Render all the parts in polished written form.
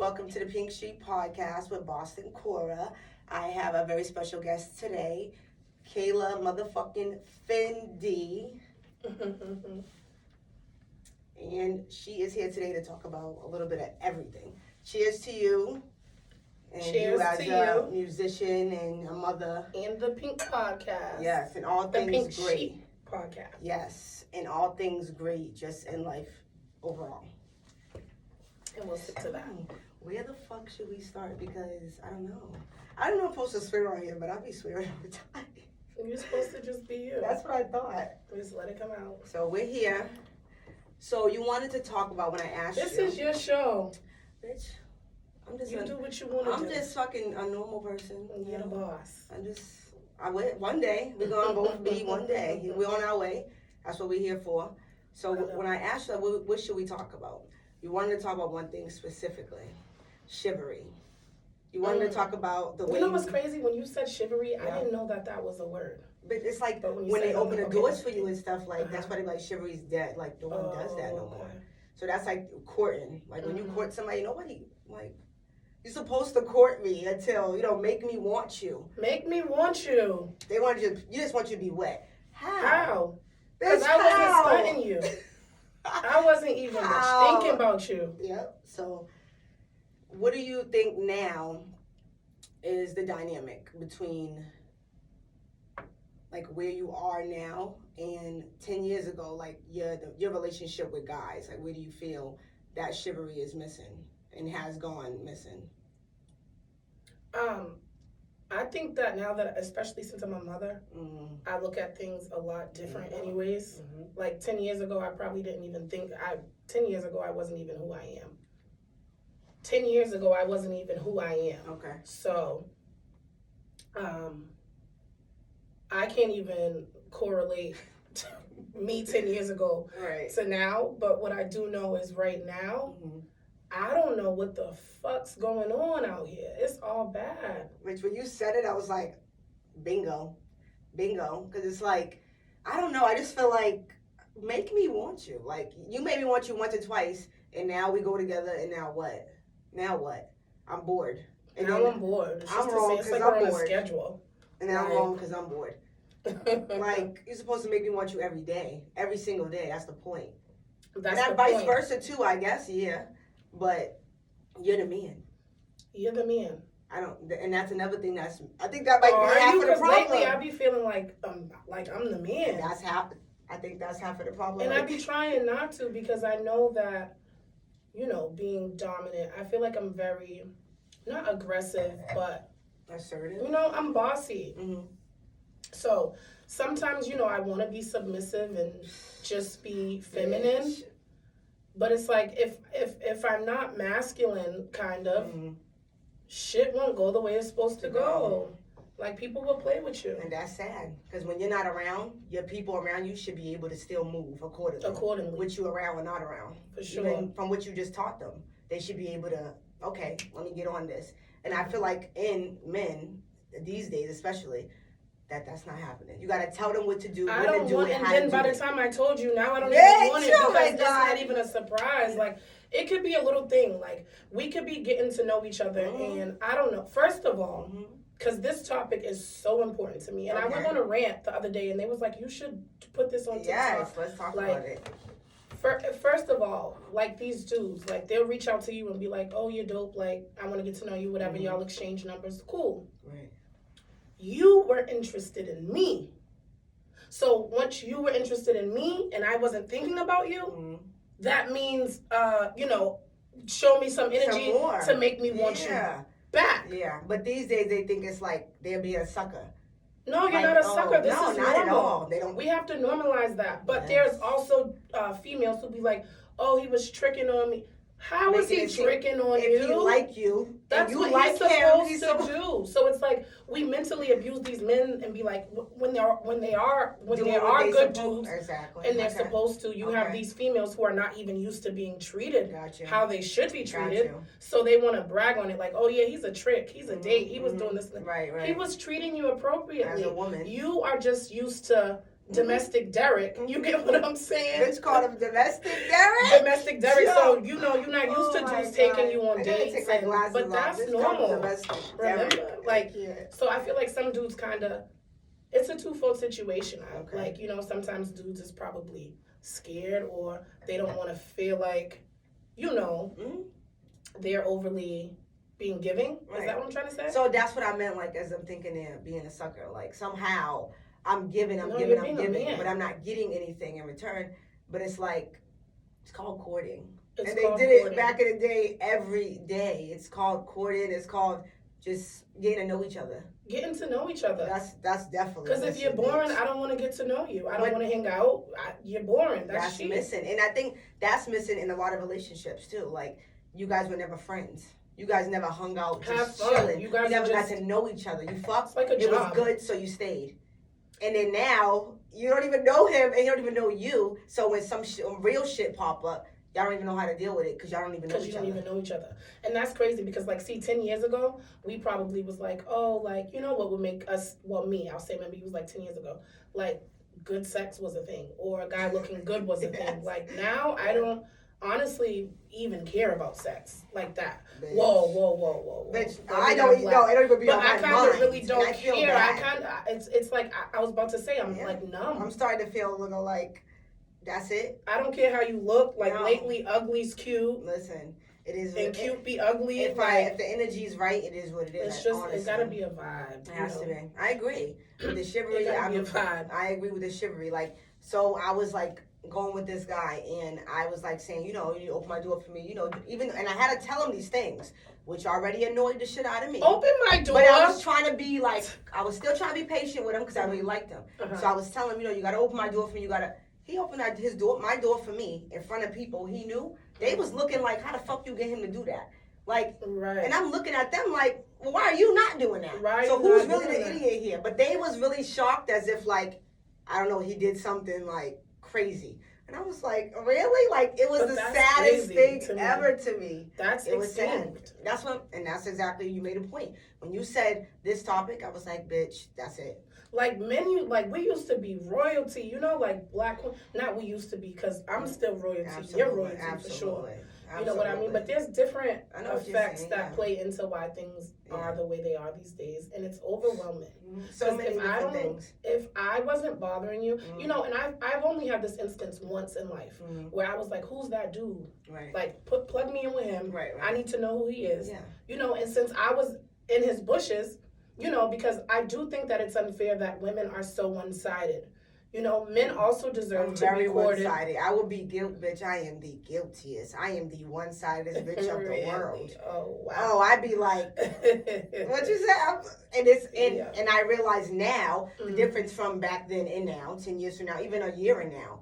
Welcome to the Pink Sheet Podcast with Boston Cora. I have a very special guest today, Kayla-fendi. And she is here today to talk about a little bit of everything. Cheers to you. And Cheers you as to a you. musician and a mother. And the Pink Podcast. Yes, and all the things Pink great. Sheet Podcast. Yes, and all things great just in life overall. And we'll stick to that. Where the fuck should we start? Because I don't know. I don't know if I'm supposed to swear on here, but I'll be swearing all the time. You're supposed to just be you. That's what I thought. Just let it come out. So we're here. So you wanted to talk about when I asked This you. is your show. Bitch, I'm just You do what you want to do. I'm just fucking a normal person. You're the boss. One day, we're going to both be one day. We're on our way. That's what we're here for. So when I asked you, what should we talk about? You wanted to talk about one thing specifically. Shivery. You wanted to talk about the way... You know what's crazy? When you said shivery, I didn't know that was a word. But it's like when they open the doors for you and stuff, like, that's why they like shivery's dead. Like, no one does that no more. So that's like courting. Like, when you court somebody, nobody, like... You're supposed to court me until, make me want you. Make me want you. They want you just want you to be wet. How? Because I wasn't stunting you. I wasn't even thinking about you. Yep. So, what do you think now is the dynamic between, like, where you are now and 10 years ago, like, your relationship with guys? Like, where do you feel that chivalry is missing and has gone missing? I think that now that, especially since I'm a mother, I look at things a lot different anyways. Like 10 years ago, I probably didn't even think, 10 years ago, I wasn't even who I am. 10 years ago, I wasn't even who I am. Okay. So, I can't even correlate me 10 years ago to now. But what I do know is right now, I don't know what the fuck's going on out here. It's all bad. Which when you said it, I was like, bingo. Because it's like, I don't know. I just feel like, make me want you. Like, you made me want you once or twice, and now we go together, and now what? I'm bored. And now I'm bored. I'm wrong because I'm bored. On a schedule. And then I'm wrong because I'm bored. Like, you're supposed to make me want you every day. Every single day. That's the point. That's and the vice point. versa, too, I guess, yeah. But you're the man. You're the man. And that's another thing I think that might be half of the problem. Lately, I be feeling like I'm the man. I think that's half of the problem. And I be trying not to because I know that, being dominant, I feel like I'm very, not aggressive, but assertive. I'm bossy. So sometimes, I want to be submissive and just be feminine. Bitch. But it's like, if I'm not masculine, kind of, shit won't go the way it's supposed to go. Like, people will play with you. And that's sad. Because when you're not around, your people around you should be able to still move accordingly. With you around or not around. For sure. Even from what you just taught them. They should be able to, okay, let me get on this. And I feel like in men, these days especially, that's not happening. You gotta tell them what to do, when to do it, and how then to by do the time I told you, now I don't even want it because it's not even a surprise. Like, it could be a little thing. Like, we could be getting to know each other, and I don't know. First of all, because this topic is so important to me, and I went on a rant the other day, and they was like, you should put this on TikTok. Yes, let's talk about it. First of all, like, these dudes, like, they'll reach out to you and be like, oh, you're dope, like, I want to get to know you, whatever, y'all exchange numbers, cool. Right. You were interested in me. So once you were interested in me and I wasn't thinking about you, that means, show me some energy to make me want you back. Yeah, but these days they think it's like they'll be a sucker. No, you're not a sucker. This is not normal. At all. They don't. We have to normalize that. But there's also females who be like, oh, he was tricking on me. How is he tricking on you? If he like you, that's what he's supposed to do. So it's like we mentally abuse these men and be like, when they are good dudes, and they're supposed to. You have these females who are not even used to being treated how they should be treated. So they want to brag on it, like, oh yeah, he's a trick, he's a date, he was doing this. Right. He was treating you appropriately. As a woman, you are just used to domestic Derek. You get what I'm saying? Bitch called him domestic Derek. Domestic Derek. Yo. So you're not used to dudes taking you on dates, take my glasses but off. that's Bitch normal. domestic Remember, Derek. like, so I feel like some dudes kind of, it's a twofold situation. Okay. Like, sometimes dudes is probably scared or they don't want to feel like, they're overly being giving. Right. Is that what I'm trying to say? So that's what I meant, like, as I'm thinking there, being a sucker. Like, somehow I'm giving, but I'm not getting anything in return. But it's like, it's called courting. And they did it back in the day every day. It's called courting. It's called just getting to know each other. Getting to know each other. That's definitely. Because if you're boring, I don't want to get to know you. I don't want to hang out. You're boring. That's missing. And I think that's missing in a lot of relationships too. Like, you guys were never friends. You guys never hung out, just chilling. You never got to know each other. You fucked. Like it was good, so you stayed. And then now you don't even know him, and he don't even know you. So when some real shit pop up, y'all don't even know how to deal with it because y'all don't even know each other. Because you don't even know each other. And that's crazy because, 10 years ago, we probably was like, what would make us, me, I'll say maybe it was 10 years ago, good sex was a thing or a guy looking good was a thing. Like, now I don't honestly even care about sex like that. Bitch. Whoa. Bitch, I don't even be on my mind. But I kind of really don't care. It's like, I was about to say, I'm numb. I'm starting to feel a little like, that's it. I don't care how you look. Lately, ugly's cute. Listen, it is. And cute be ugly. If the energy's right, it is what it is. It's just, honestly, it gotta be a vibe. It has to be. I agree with the chivalry. It gotta be a vibe. I agree with the chivalry. So I was going with this guy, and I was saying, you open my door for me, and I had to tell him these things, which already annoyed the shit out of me. Open my door. But I was trying to be I was still trying to be patient with him because I really liked him. Uh-huh. So I was telling him, you gotta open my door for me. He opened my door for me in front of people he knew. They was looking like, how the fuck you get him to do that? Right. And I'm looking at them like, well, why are you not doing that? Right. So who's really the idiot here? But they was really shocked as if I don't know, he did something crazy. And I was like, really? It was the saddest thing ever to me. It was sad. That's exactly, you made a point. When you said this topic, I was like, bitch, that's it. We used to be royalty, black, not we used to be, because I'm still royalty. Absolutely. You're royalty for sure. Absolutely. You know what I mean? But there's different effects that play into why things are the way they are these days, and it's overwhelming. So many different things. If I wasn't bothering you, and I've only had this instance once in life where I was like, who's that dude? Right. Plug me in with him. Right. I need to know who he is. Yeah. And since I was in his bushes, because I do think that it's unfair that women are so one-sided. Men also deserve to be courted. One-sided. I will be bitch. I am the guiltiest. I am the one-sided bitch of the world. Oh wow. Oh, I'd be like, what you say? And I realize now the difference from back then and now, 10 years from now, even a year and now,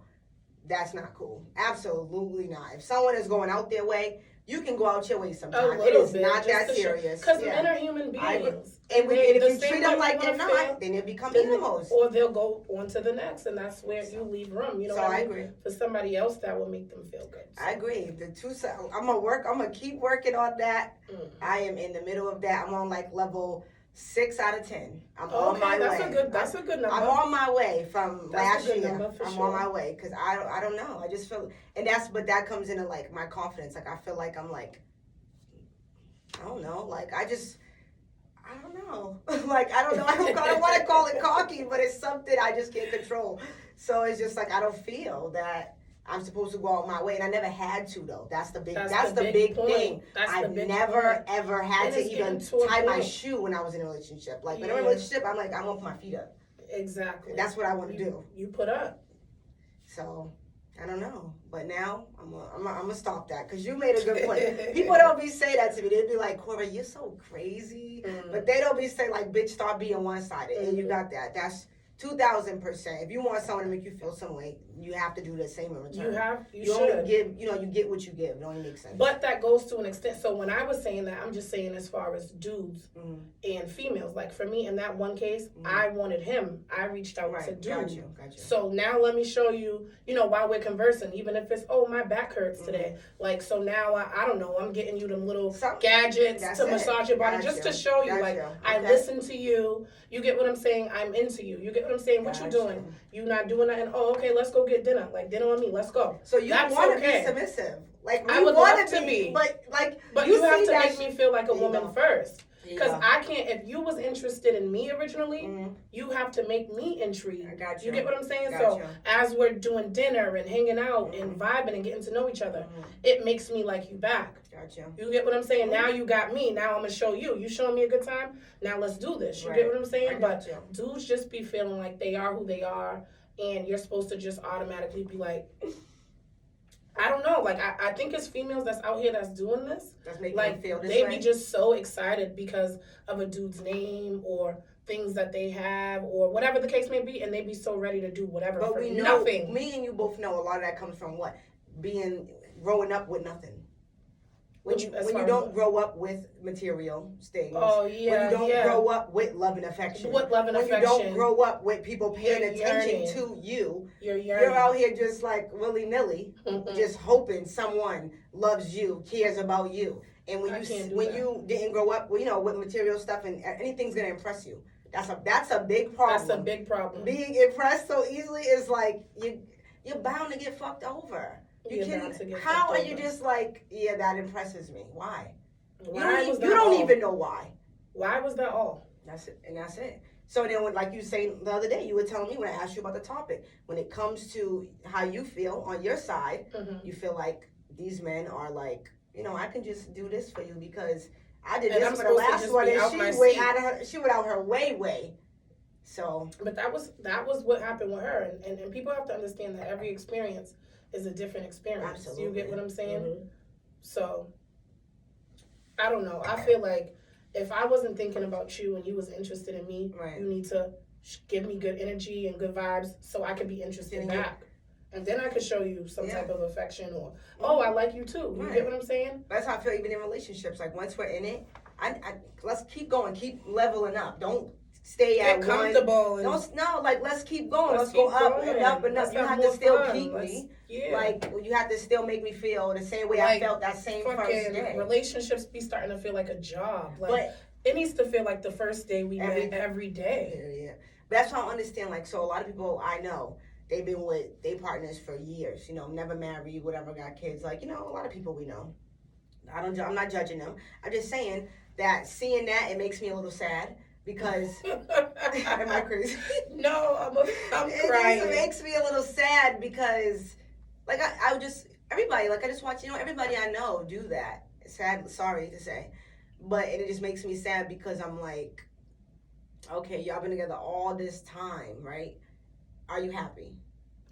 that's not cool. Absolutely not. If someone is going out their way, you can go out your way sometimes. It is not that serious. Because men are human beings. And if you treat them like they're not, then they become animals. Or they'll go on to the next, and that's where you leave room. I agree. For somebody else, that will make them feel good. So. I agree. I'm gonna keep working on that. I am in the middle of that. I'm on level 6 out of 10. I'm on my way. That's a good number. I'm on my way from last year. I'm on my way because I don't know. I just feel, but that comes into my confidence. I feel like I'm I don't know. I don't know. I don't know. I don't want to call it cocky, but it's something I just can't control. So it's just I don't feel that I'm supposed to go out my way, and I never had to though. That's the big thing. I've never ever had to even tie my shoe when I was in a relationship. When I'm in a relationship, I'm I want to put my feet up. Exactly. That's what I want to do. You put up. So I don't know, but now I'm gonna stop that because you made a good point. People don't be say that to me. They'd be like, Cora, you're so crazy, but they don't be say bitch, stop being one-sided, and you got that. That's 2,000%. If you want someone to make you feel some way, you have to do the same in return. You should. Only give, you get what you give. It only makes sense. But that goes to an extent. So when I was saying that, I'm just saying as far as dudes and females. For me, in that one case, I wanted him. I reached out to dude. Got you. So now let me show you, while we're conversing, even if it's, my back hurts today. So now, I don't know, I'm getting you them little gadgets to massage your body just to show you, I listen to you. You get what I'm saying? I'm into you. You get what I'm saying? What you doing? You not doing that? And oh, okay, let's go get dinner. Like dinner on me. Let's go. So you want to be submissive. Like I would love to be, but you have to make me feel like a woman first. Because I can't. If you was interested in me originally, you have to make me intrigued. I got you. You get what I'm saying? So as we're doing dinner and hanging out and vibing and getting to know each other, it makes me like you back. Gotcha. You get what I'm saying? Now you got me. Now I'm gonna show you. You showing me a good time. Now let's do this. You get what I'm saying? But dudes just be feeling like they are who they are, and you're supposed to just automatically be like. I don't know. Like I think it's females that's out here that's doing this. That's making like them feel this they way. Be just so excited because of a dude's name or things that they have or whatever the case may be, and they be so ready to do whatever. But for we know, nothing. Me and you both know a lot of that comes from what? Growing up with nothing. When you don't grow up with material things. Oh yeah. When you don't grow up with love and affection. With love and affection. When you don't grow up with people paying attention to you. You're out here just like willy-nilly, just hoping someone loves you, cares about you. And when you didn't grow up, with material stuff and anything's gonna impress you. That's a big problem. That's a big problem. Being impressed so easily is like you're bound to get fucked over. How are you just like, yeah, that impresses me? Why? You don't even know why. Why was that all? That's it. So then, like you say the other day, you were telling me when I asked you about the topic, when it comes to how you feel on your side, you feel like these men are like, I can just do this for you because I did this for the last one, and she went out her way. So, but that was what happened with her, and people have to understand that every experience is a different experience. Absolutely. You get what I'm saying? So, I don't know. I feel like if I wasn't thinking about you and you was interested in me, you need to give me good energy and good vibes so I could be interested back. And then I could show you some type of affection or, I like you too. You get what I'm saying? That's how I feel even in relationships. Like once we're in it, let's keep going, keep leveling up. Don't stay at comfortable. Let's keep going. Let's go up and up and up. You have to still keep me. Yeah. Like you have to still make me feel the same way I felt that same first day. Relationships be starting to feel like a job. But it needs to feel like the first day we met every day. Yeah. That's how I understand. Like, so a lot of people I know, they've been with their partners for years. Never married, whatever, got kids. Like, a lot of people we know. I'm not judging them. I'm just saying that seeing that, it makes me a little sad. Because am I crazy? No, I'm crying. It makes me a little sad because, like, I just everybody, like, I just watch, everybody I know do that. Sad, sorry to say, but it just makes me sad because I'm like, okay, y'all been together all this time, right? Are you happy?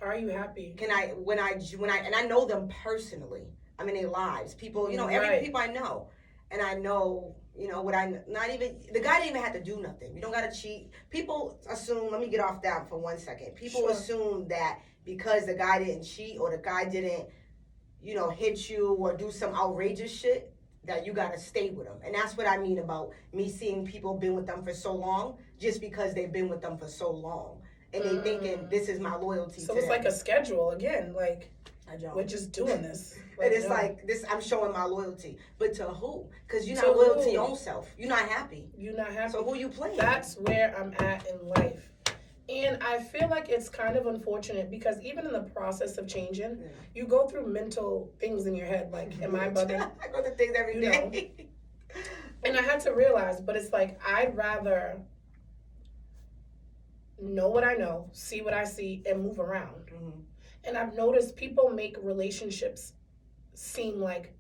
Are you happy? When I know them personally, I'm in their lives. People, every people I know, and I know. The guy didn't even have to do nothing. You don't got to cheat. People assume, let me get off that for 1 second. People assume that because the guy didn't cheat or the guy didn't, hit you or do some outrageous shit, that you got to stay with him. And that's what I mean about me seeing people been with them for so long, just because they've been with them for so long. And they thinking, this is my loyalty to them. So it's like a schedule again, like... We're just doing this. And it's like this. I'm showing my loyalty, but to who? Because you're not loyal to your own self. You're not happy. You're not happy. So who you playing? That's where I'm at in life, and I feel like it's kind of unfortunate because even in the process of changing, you go through mental things in your head. Like, am I bugging? I go through things every day. And I had to realize, but it's like I'd rather know what I know, see what I see, and move around. And I've noticed people make relationships seem like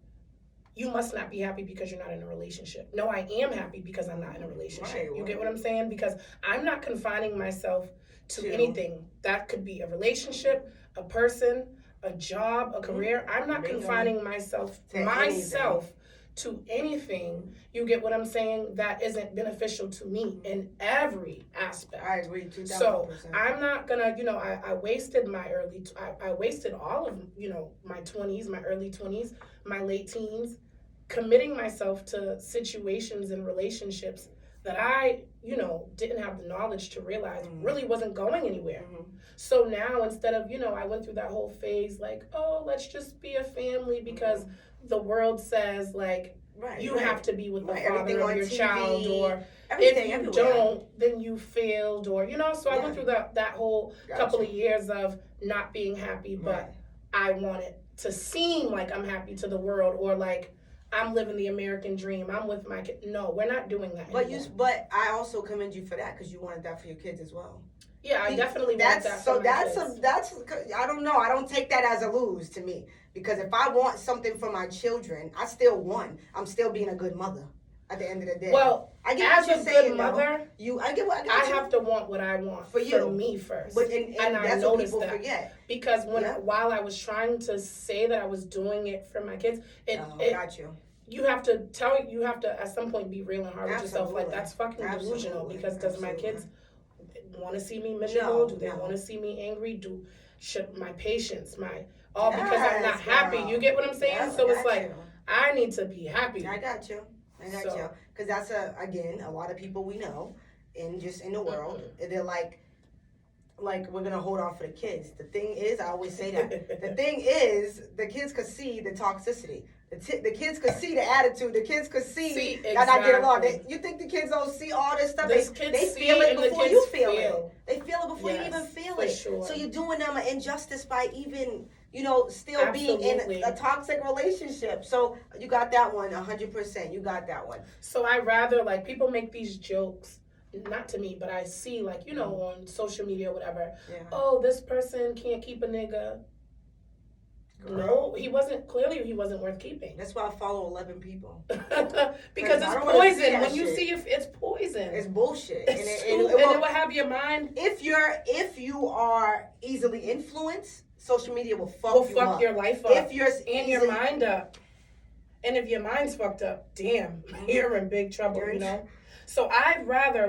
you must not be happy because you're not in a relationship. No, I am happy because I'm not in a relationship. You get what I'm saying? Because I'm not confining myself to anything. That could be a relationship, a person, a job, a career. I'm not confining myself to anything, you get what I'm saying, that isn't beneficial to me in every aspect. I agree, 2000%. So I'm not gonna, I wasted I wasted all of, my 20s, my early 20s, my late teens, committing myself to situations and relationships that I, didn't have the knowledge to realize really wasn't going anywhere. So now instead of, I went through that whole phase like, oh, let's just be a family because the world says like you have to be with the father of your TV, child, or if you don't, then you failed, or so I went through that whole couple of years of not being happy, but I wanted to seem like I'm happy to the world, or like I'm living the American dream. I'm with my kid. No, we're not doing that anymore. But I also commend you for that, because you wanted that for your kids as well. Yeah, I definitely want that for my kids. That's I don't know. I don't take that as a lose to me, because if I want something for my children, I still won. I'm still being a good mother at the end of the day. Well, as a good mother, I have to want what I want for me first. And I noticed that forget. Because while I was trying to say that I was doing it for my kids, got you. You have to at some point be real and hard with yourself. Like, that's fucking delusional, because does my kids want to see me miserable? Do they want to see me angry? My patience, because I'm not happy. You get what I'm saying? Yes, so it's like, I need to be happy. I got you. Because that's again, a lot of people we know in the world, they're like we're gonna hold on for the kids. The thing is, I always say that. The thing is, the kids could see the toxicity. The kids could see the attitude. The kids could see that I get along. You think the kids don't see all this stuff? They feel it before you feel it. They feel it before you even feel it. Sure. So you're doing them an injustice by even, still being in a toxic relationship. So you got that one 100%. You got that one. So I rather, like, people make these jokes, not to me, but I see, like, on social media or whatever. Yeah. Oh, this person can't keep a nigga. No, he wasn't worth keeping. That's why I follow 11 people. Because it's poison. When you see it's poison. It's bullshit. And it will have your mind. If you are easily influenced, social media will fuck your life up. If you're your mind up. And if your mind's fucked up, damn, you're in big trouble, So I'd rather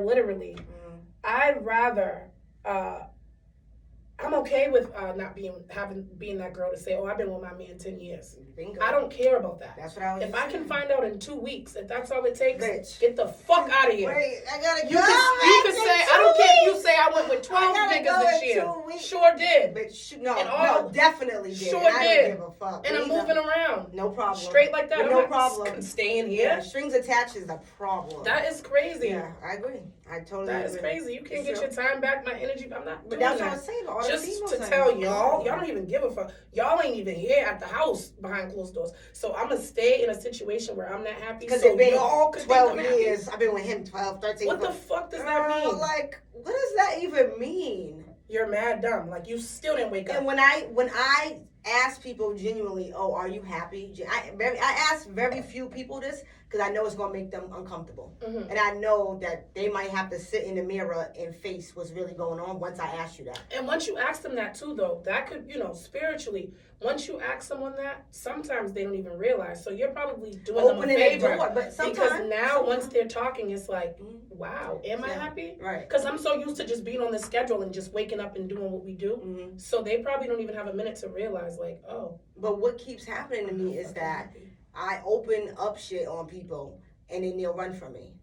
I'm okay with not being that girl to say, oh, I've been with my man 10 years. Bingo. I don't care about that. That's what I was If I can find out in 2 weeks, if that's all it takes, bitch, get the fuck out of here. Wait, I gotta go. You can say, I don't care if you say I went with 12 niggas this year. Sure did. Bitch, no, definitely did. Sure did. I don't give a fuck. And I'm moving around. No problem. Straight like that. No problem. Staying here. Yeah, strings attached is the problem. That is crazy. Yeah, I agree. I totally agree. That is crazy. You can't get your time back, my energy. I'm not doing that. But that's what I'm saying. All just to tell y'all don't even give a fuck. Y'all ain't even here at the house behind closed doors. So I'm going to stay in a situation where I'm not happy. Because so y'all could 12 years. I've been with him 12, 13. What the fuck does that mean? Like, what does that even mean? You're mad dumb. Like, you still didn't wake up. And when I ask people genuinely, oh, are you happy? I ask very few people this, because I know it's going to make them uncomfortable. Mm-hmm. And I know that they might have to sit in the mirror and face what's really going on once I ask you that. And once you ask them that too, though, that could, spiritually, once you ask someone that, sometimes they don't even realize. So you're probably doing them a favor. But because now, once they're talking, it's like, wow, am I happy? Right. Because I'm so used to just being on this schedule and just waking up and doing what we do. Mm-hmm. So they probably don't even have a minute to realize, like, oh. But what keeps happening to me is that I open up shit on people, and then they'll run from me.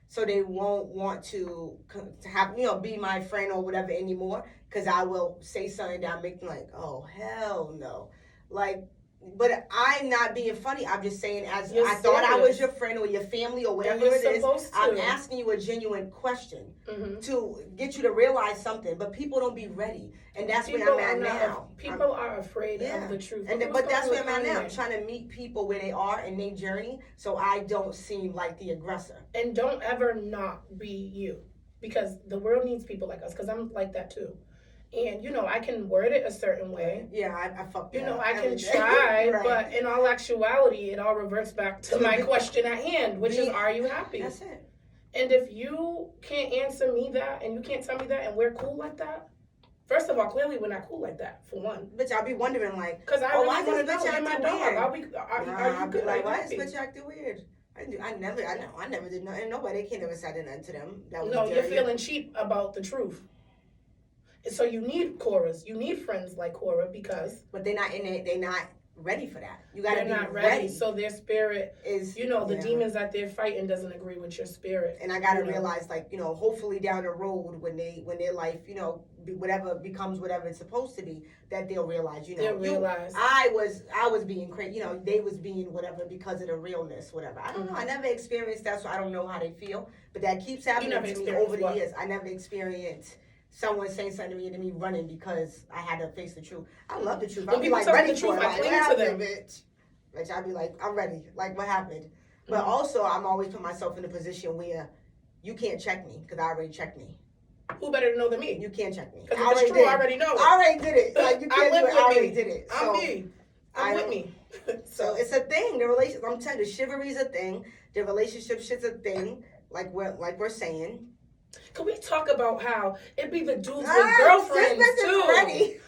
So they won't want to have, be my friend or whatever anymore, because I will say something that make them like, oh, hell no. Like, but I'm not being funny. I'm just saying, as I thought I was your friend or your family or whatever it is. I'm asking you a genuine question to get you to realize something. But people don't be ready, and that's where I'm at now. People are afraid of the truth. But that's where I'm at now. I'm trying to meet people where they are in their journey, so I don't seem like the aggressor. And don't ever not be you, because the world needs people like us. Because I'm like that too. And, I can word it a certain way. Yeah, I fucked it up. I can try, right. But in all actuality, it all reverts back to my question at hand, which is, are you happy? That's it. And if you can't answer me that, and you can't tell me that, and we're cool like that, first of all, clearly we're not cool like that, for one. Bitch, I'll be wondering, like, because I really want to know, you're my dog. Are you good? Like, why is bitch acting weird? I never did nothing. Nobody can't ever say nothing to them. You're feeling cheap about the truth. So you need Coras. You need friends like Cora, because... But they're not in it. They're not ready for that. You got to be not ready. So their spirit is, the demons that they're fighting doesn't agree with your spirit. And I got to realize, like, hopefully down the road when their life, whatever becomes whatever it's supposed to be, that they'll realize, I was being crazy, they was being whatever because of the realness, whatever. I don't know. I never experienced that, so I don't know how they feel. But that keeps happening to me over the years. I never experienced someone saying something to me and me running because I had to face the truth. I love the truth. I'll be like ready for it. Like, what happened, bitch? Bitch, I'll be like, I'm ready. Like, what happened? But also, I'm always put myself in a position where you can't check me because I already checked me. Who better to know than me? You can't check me. Because if it's true, I already know it. I already did it. Like, you can't do it. I already did it. I'm me. I'm with me. So it's a thing. The relationship. I'm telling you, the chivalry's a thing. The relationship shit's a thing. Like we're saying. Can we talk about how it be the dudes with girlfriends too? Ready.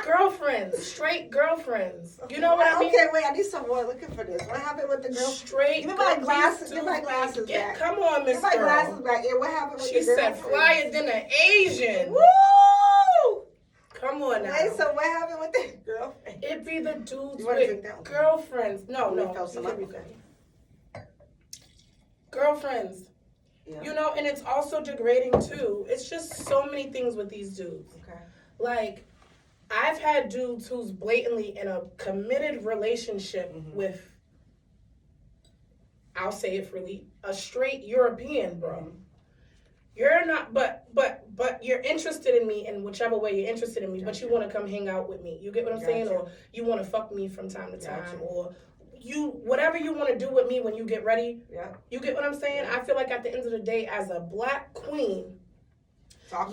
Girlfriends, straight girlfriends. You know what I mean? Okay, wait. I need some more. Looking for this. What happened with the girl? Straight. Give me my glasses. Give my glasses back. Come on, Miss Give my glasses back. Yeah, what happened with the girl? She said flyer than an Asian. Woo! Come on now. Wait, so what happened with the girlfriend? It be the dudes with girlfriends. No. Girlfriends. Yeah. And it's also degrading too. It's just so many things with these dudes. Okay. Like, I've had dudes who's blatantly in a committed relationship with, I'll say it freely, a straight European, bro. Mm-hmm. You're not, but you're interested in me in whichever way you're interested in me, but you want to come hang out with me. You get what I'm saying? Or you want to fuck me from time to time, or whatever you want to do with me when you get ready. Yeah. You get what I'm saying? I feel like at the end of the day, as a black queen,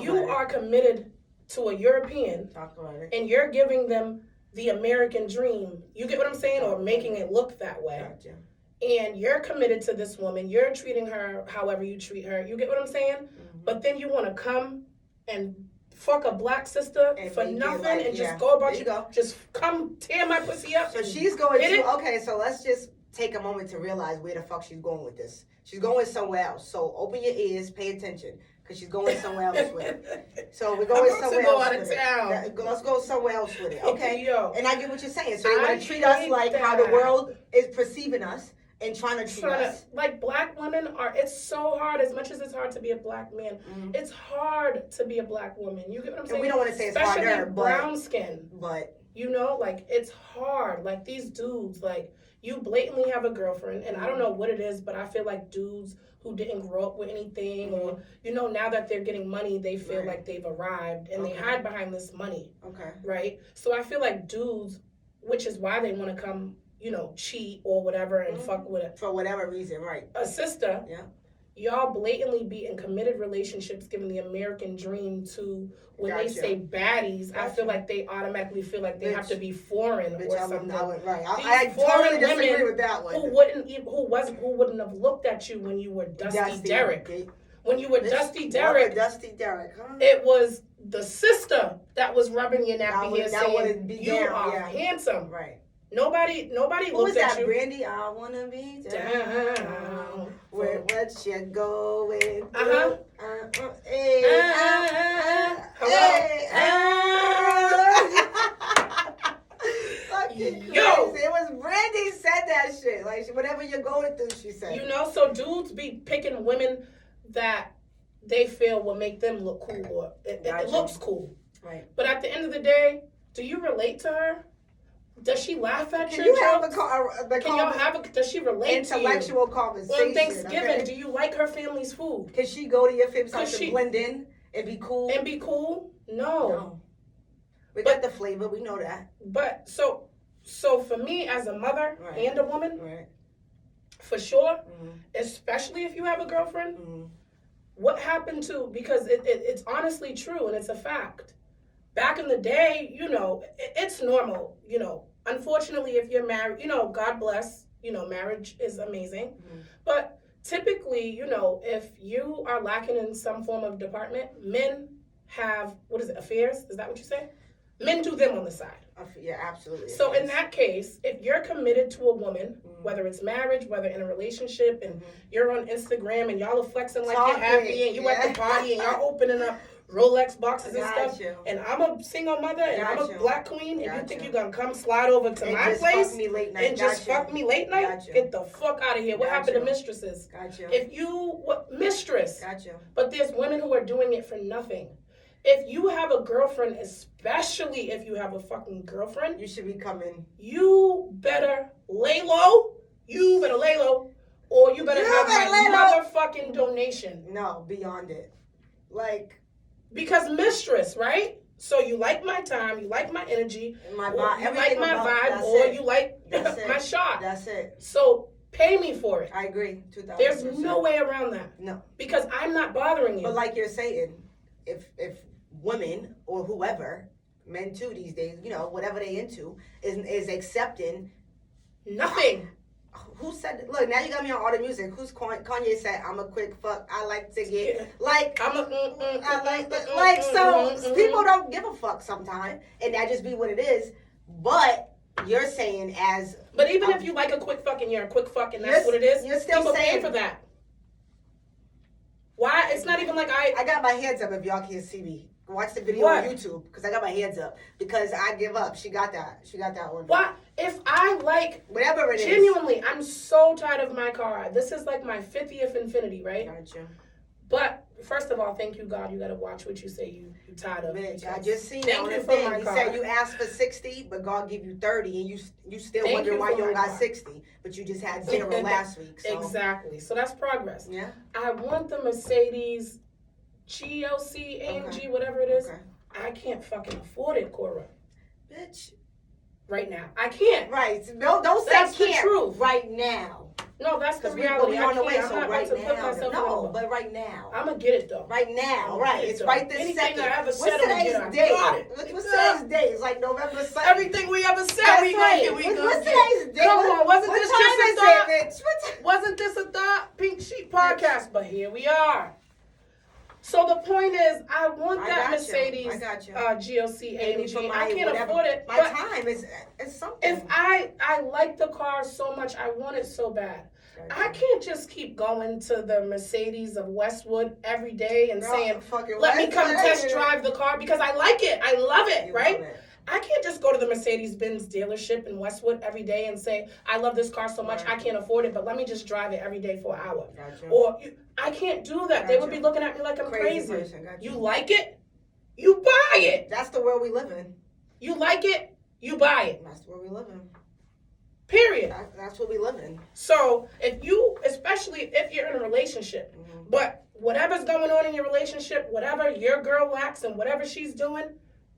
you are committed to a European. Talk about it. And you're giving them the American dream. You get what I'm saying? Or making it look that way. Gotcha. And you're committed to this woman. You're treating her however you treat her. You get what I'm saying? Mm-hmm. But then you want to come and fuck a black sister and for nothing and just go about just come tear my pussy up. So she's going to, okay, so let's just take a moment to realize where the fuck she's going with this. She's going somewhere else. So open your ears, pay attention, because she's going somewhere else with it. So we're going somewhere else with it. Let's go somewhere else with it, okay? And I get what you're saying. So you're going to treat us like how the world is perceiving us. And trying to treat us. Like, black women it's so hard. As much as it's hard to be a black man, it's hard to be a black woman. You get what I'm saying? And we don't want to say it's harder, especially brown skin. But like, it's hard. Like, these dudes, like, you blatantly have a girlfriend, and I don't know what it is, but I feel like dudes who didn't grow up with anything, or now that they're getting money, they feel like they've arrived, and they hide behind this money. Okay. Right. So I feel like dudes, which is why they want to come, cheat or whatever and fuck with it. For whatever reason, right. A sister, y'all blatantly be in committed relationships, giving the American dream to, when they say baddies, I feel like they automatically feel like they have to be foreign or something. I totally disagree with that one. Who wouldn't have looked at you when you were Dusty Derrick. When you were Dusty Derrick, it was the sister that was rubbing your nappy hair saying, you are handsome. Right. Nobody looked at you. Brandy? I wanna be down where what you going through. Yo, it was Brandy said that shit. Like, whatever you're going through, she said. So dudes be picking women that they feel will make them look cool, or it looks cool. Right. But at the end of the day, do you relate to her? Does she laugh at your jokes? Does she relate to you? Intellectual conversation. On Thanksgiving, do you like her family's food? Can she go to your family's house and blend in and be cool? No. We got the flavor. We know that. But so for me as a mother and a woman, for sure, especially if you have a girlfriend, what happened to, because it's honestly true and it's a fact. Back in the day, it's normal, Unfortunately, if you're married, God bless, marriage is amazing. But typically, if you are lacking in some form of department, men have, affairs? Is that what you say? Men do them on the side. Yeah, absolutely. So in that case, if you're committed to a woman, whether it's marriage, whether in a relationship, and you're on Instagram and y'all are flexing like you're happy and you at the party and y'all opening up Rolex boxes and Got stuff, you. and I'm a single mother and I'm Got a you. black queen, and you Got think you. you're gonna come slide over to And my just place fuck me late night. and Got just you. fuck me late night? Got you. Get the fuck out of here. What Got happened you. to mistresses? Got you. If you, what, mistress. Got you. But there's women who are doing it for nothing. If you have a girlfriend, especially if you have a fucking girlfriend, You should be coming. you better lay low. You better lay low. Or you better have my motherfucking donation. No, beyond it. Like, because mistress, right? So you like my time, you like my energy, my vibe, you like my about, vibe, or it. you like my shot. That's it. So pay me for it. I agree. 2000%. There's no way around that. No. Because I'm not bothering you. But like you're saying, if women or whoever, men too these days, you know, whatever they into, is accepting nothing. Who said? Look, now you got me on all the music. Who's Kanye said? I'm a quick fuck. I like to get like. I'm a. I like so people don't give a fuck sometimes, and that just be what it is. But you're saying as. But even if you like a quick fuck and you're a quick fuck and that's what it is, you're still people saying pay for that. Why? It's not even like I got my hands up if y'all can't see me. Watch the video on YouTube because I got my hands up because I give up. She got that. She got that one. Why? If I like whatever it is. Genuinely, I'm so tired of my car. This is like my 50th Infinity, right? Gotcha. But first of all, thank you, God. You got to watch what you say you tired of. Bitch, I just seen thank it on you the for thing. my He car. said you asked for 60, but God give you 30, and you still Thank wondering you why for you don't my got car. 60, but you just had 0 last week. So. Exactly. So that's progress. Yeah. I want the Mercedes GLC AMG, whatever it is. Okay. I can't fucking afford it, Cora. Bitch. Right now. I can't. Right. No, don't say that's can't. The truth. Right now. No, that's the reality. We on the way, I'm so not right about to put now. myself No, in but right now. I'm going to get it, though. Right now, right. It's right this Anything second. I ever said, What's today's day? What's today's day? It's like November 2nd. Everything we ever said, that's we right. gonna get. What's today's day? Come on, wasn't this just a thought? Bitch? Wasn't this a thought? Pink Sheep podcast, but here we are. So the point is, I want that Mercedes GLC AMG. I can't afford it. My time is something. If I like the car so much, I want it so bad. I can't just keep going to the Mercedes of Westwood every day and saying, let me come test drive the car because I like it. I love it, right? I can't just go to the Mercedes-Benz dealership in Westwood every day and say, I love this car so much, I can't afford it, but let me just drive it every day for an hour. Or I can't do that. They would be looking at me like I'm crazy. You like it? You buy it. That's the world we live in. You like it? You buy it. That's the world we live in. Period. That's what we live in. So if you, especially if you're in a relationship, but whatever's going on in your relationship, whatever your girl lacks and whatever she's doing,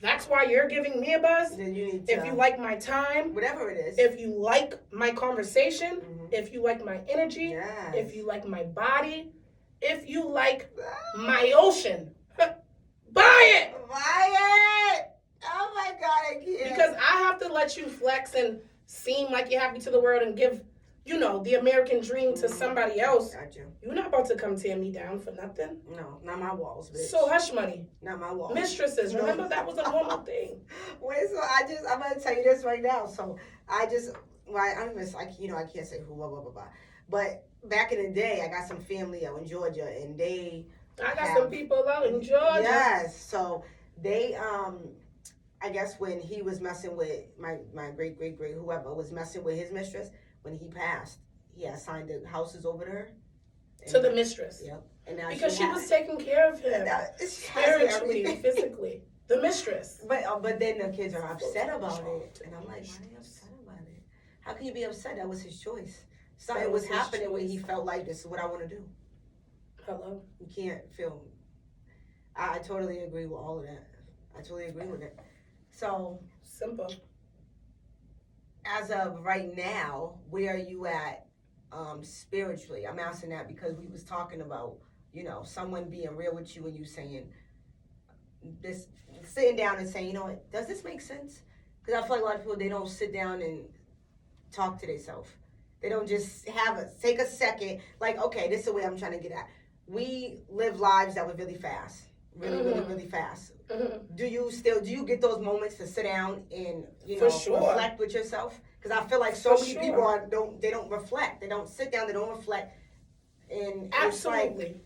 that's why you're giving me a buzz. Then you need to, if you like my time, whatever it is. If you like my conversation, if you like my energy, if you like my body, if you like my ocean, buy it. Buy it. Oh my God, I can't. Because I have to let you flex and seem like you're happy to the world and give, you know, the American dream to somebody else. Got you. You're not about to come tear me down for nothing. No, not my walls, bitch. So hush money. Not my walls. Mistresses, remember that was a normal thing. Wait, so I'm gonna tell you this right now. So I can't say who, blah, blah, blah, blah. But back in the day, I got some family out in Georgia, and I got some people out in Georgia. Yes, so they, I guess when he was messing with my great whoever was messing with his mistress, when he passed, he assigned the houses over to her. To the mistress. Yep. And now because she was taking care of him spiritually, physically. The mistress. But then the kids are upset about it, and I'm like, why are you upset about it? How can you be upset? That was his choice. Something was happening when he felt like this is what I want to do. Hello. You can't feel. I totally agree with all of that. I totally agree with it. So simple. As of right now, where are you at spiritually? I'm asking that because we was talking about, you know, someone being real with you and you saying this, sitting down and saying, you know what, does this make sense? Because I feel like a lot of people, they don't sit down and talk to themselves. They don't just take a second, like, okay, this is the way I'm trying to get at. We live lives that were really fast. Really fast. Do you get those moments to sit down and reflect with yourself? Because I feel like so many people don't reflect. They don't sit down. They don't reflect. And absolutely.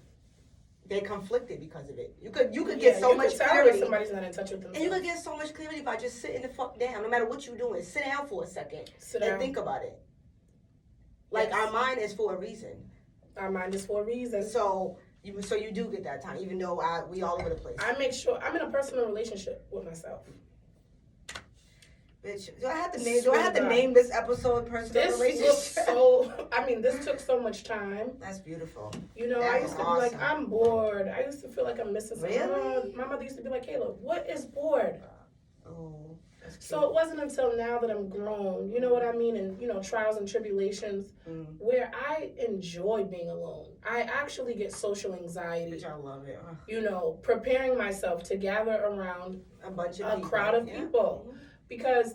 It's they're conflicted because of it. You could get so much tell clarity. Somebody's not in touch with themselves. And you could get so much clarity by just sitting the fuck down. No matter what you're doing, sit down for a second and think about it. Like, our mind is for a reason. Our mind is for a reason. So you do get that time, even though we all over the place. I make sure I'm in a personal relationship with myself. Bitch, do I have to name this episode personal relationship? This took so much time. That's beautiful. You know, I used to be like, I'm bored. I used to feel like I'm missing something. Really? My mother used to be like, Kayla, what is bored? Oh, that's cute. So it wasn't until now that I'm grown, you know what I mean, and, you know, trials and tribulations, where I enjoy being alone. I actually get social anxiety. Which I love it. You know, preparing myself to gather around a crowd of people. Because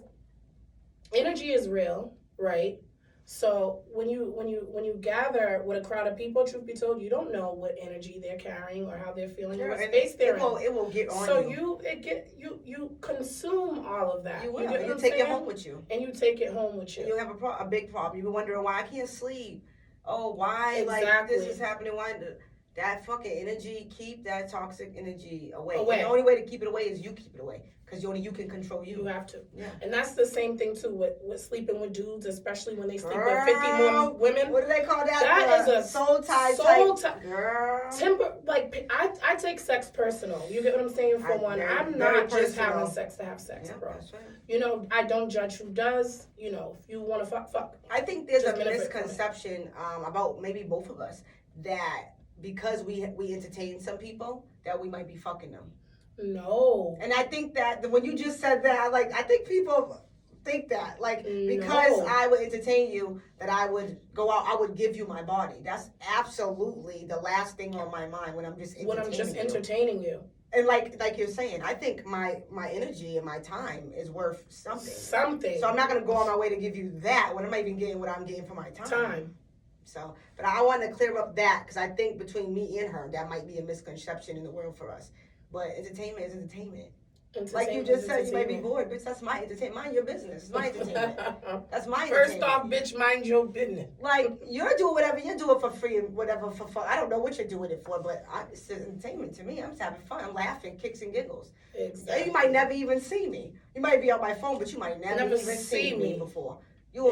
energy is real, right? So when you gather with a crowd of people, truth be told, you don't know what energy they're carrying or how they're feeling or what space they're in. It will get on you. So you consume all of that. You will. You take it home with you. And you take it home with you. And you have a big problem. You've been wondering why I can't sleep. Oh, why? Exactly. Like, this is happening. Why? That fucking energy, keep that toxic energy away. And the only way to keep it away is you keep it away. Because only you can control you. You have to. Yeah. And that's the same thing, too, with sleeping with dudes, especially when they sleep with 50 more women. What do they call that? That is a soul tie. Girl. I take sex personal. You get what I'm saying? For one, I'm not just having sex to have sex, bro. That's right. You know, I don't judge who does. You know, if you want to fuck. I think there's a misconception about maybe both of us that because we entertain some people, that we might be fucking them. No. And I think that when you just said that, like, I think people think that, like, because I would entertain you, that I would go out, I would give you my body. That's absolutely the last thing on my mind when I'm just entertaining you. And like you're saying, I think my energy and my time is worth something. So I'm not gonna go on my way to give you that when I'm not even getting what I'm getting for my time. So, but I want to clear up that because I think between me and her, that might be a misconception in the world for us. But entertainment is entertainment. Like you just said, you might be bored, bitch. That's my entertainment. Mind your business. It's my entertainment. That's my entertainment. First off, bitch, mind your business. Like, you're doing whatever you're doing for free and whatever for fun. I don't know what you're doing it for, but it's entertainment to me. I'm just having fun. I'm laughing, kicks and giggles. Exactly. You might never even see me. You might be on my phone, but you might never even see me before. You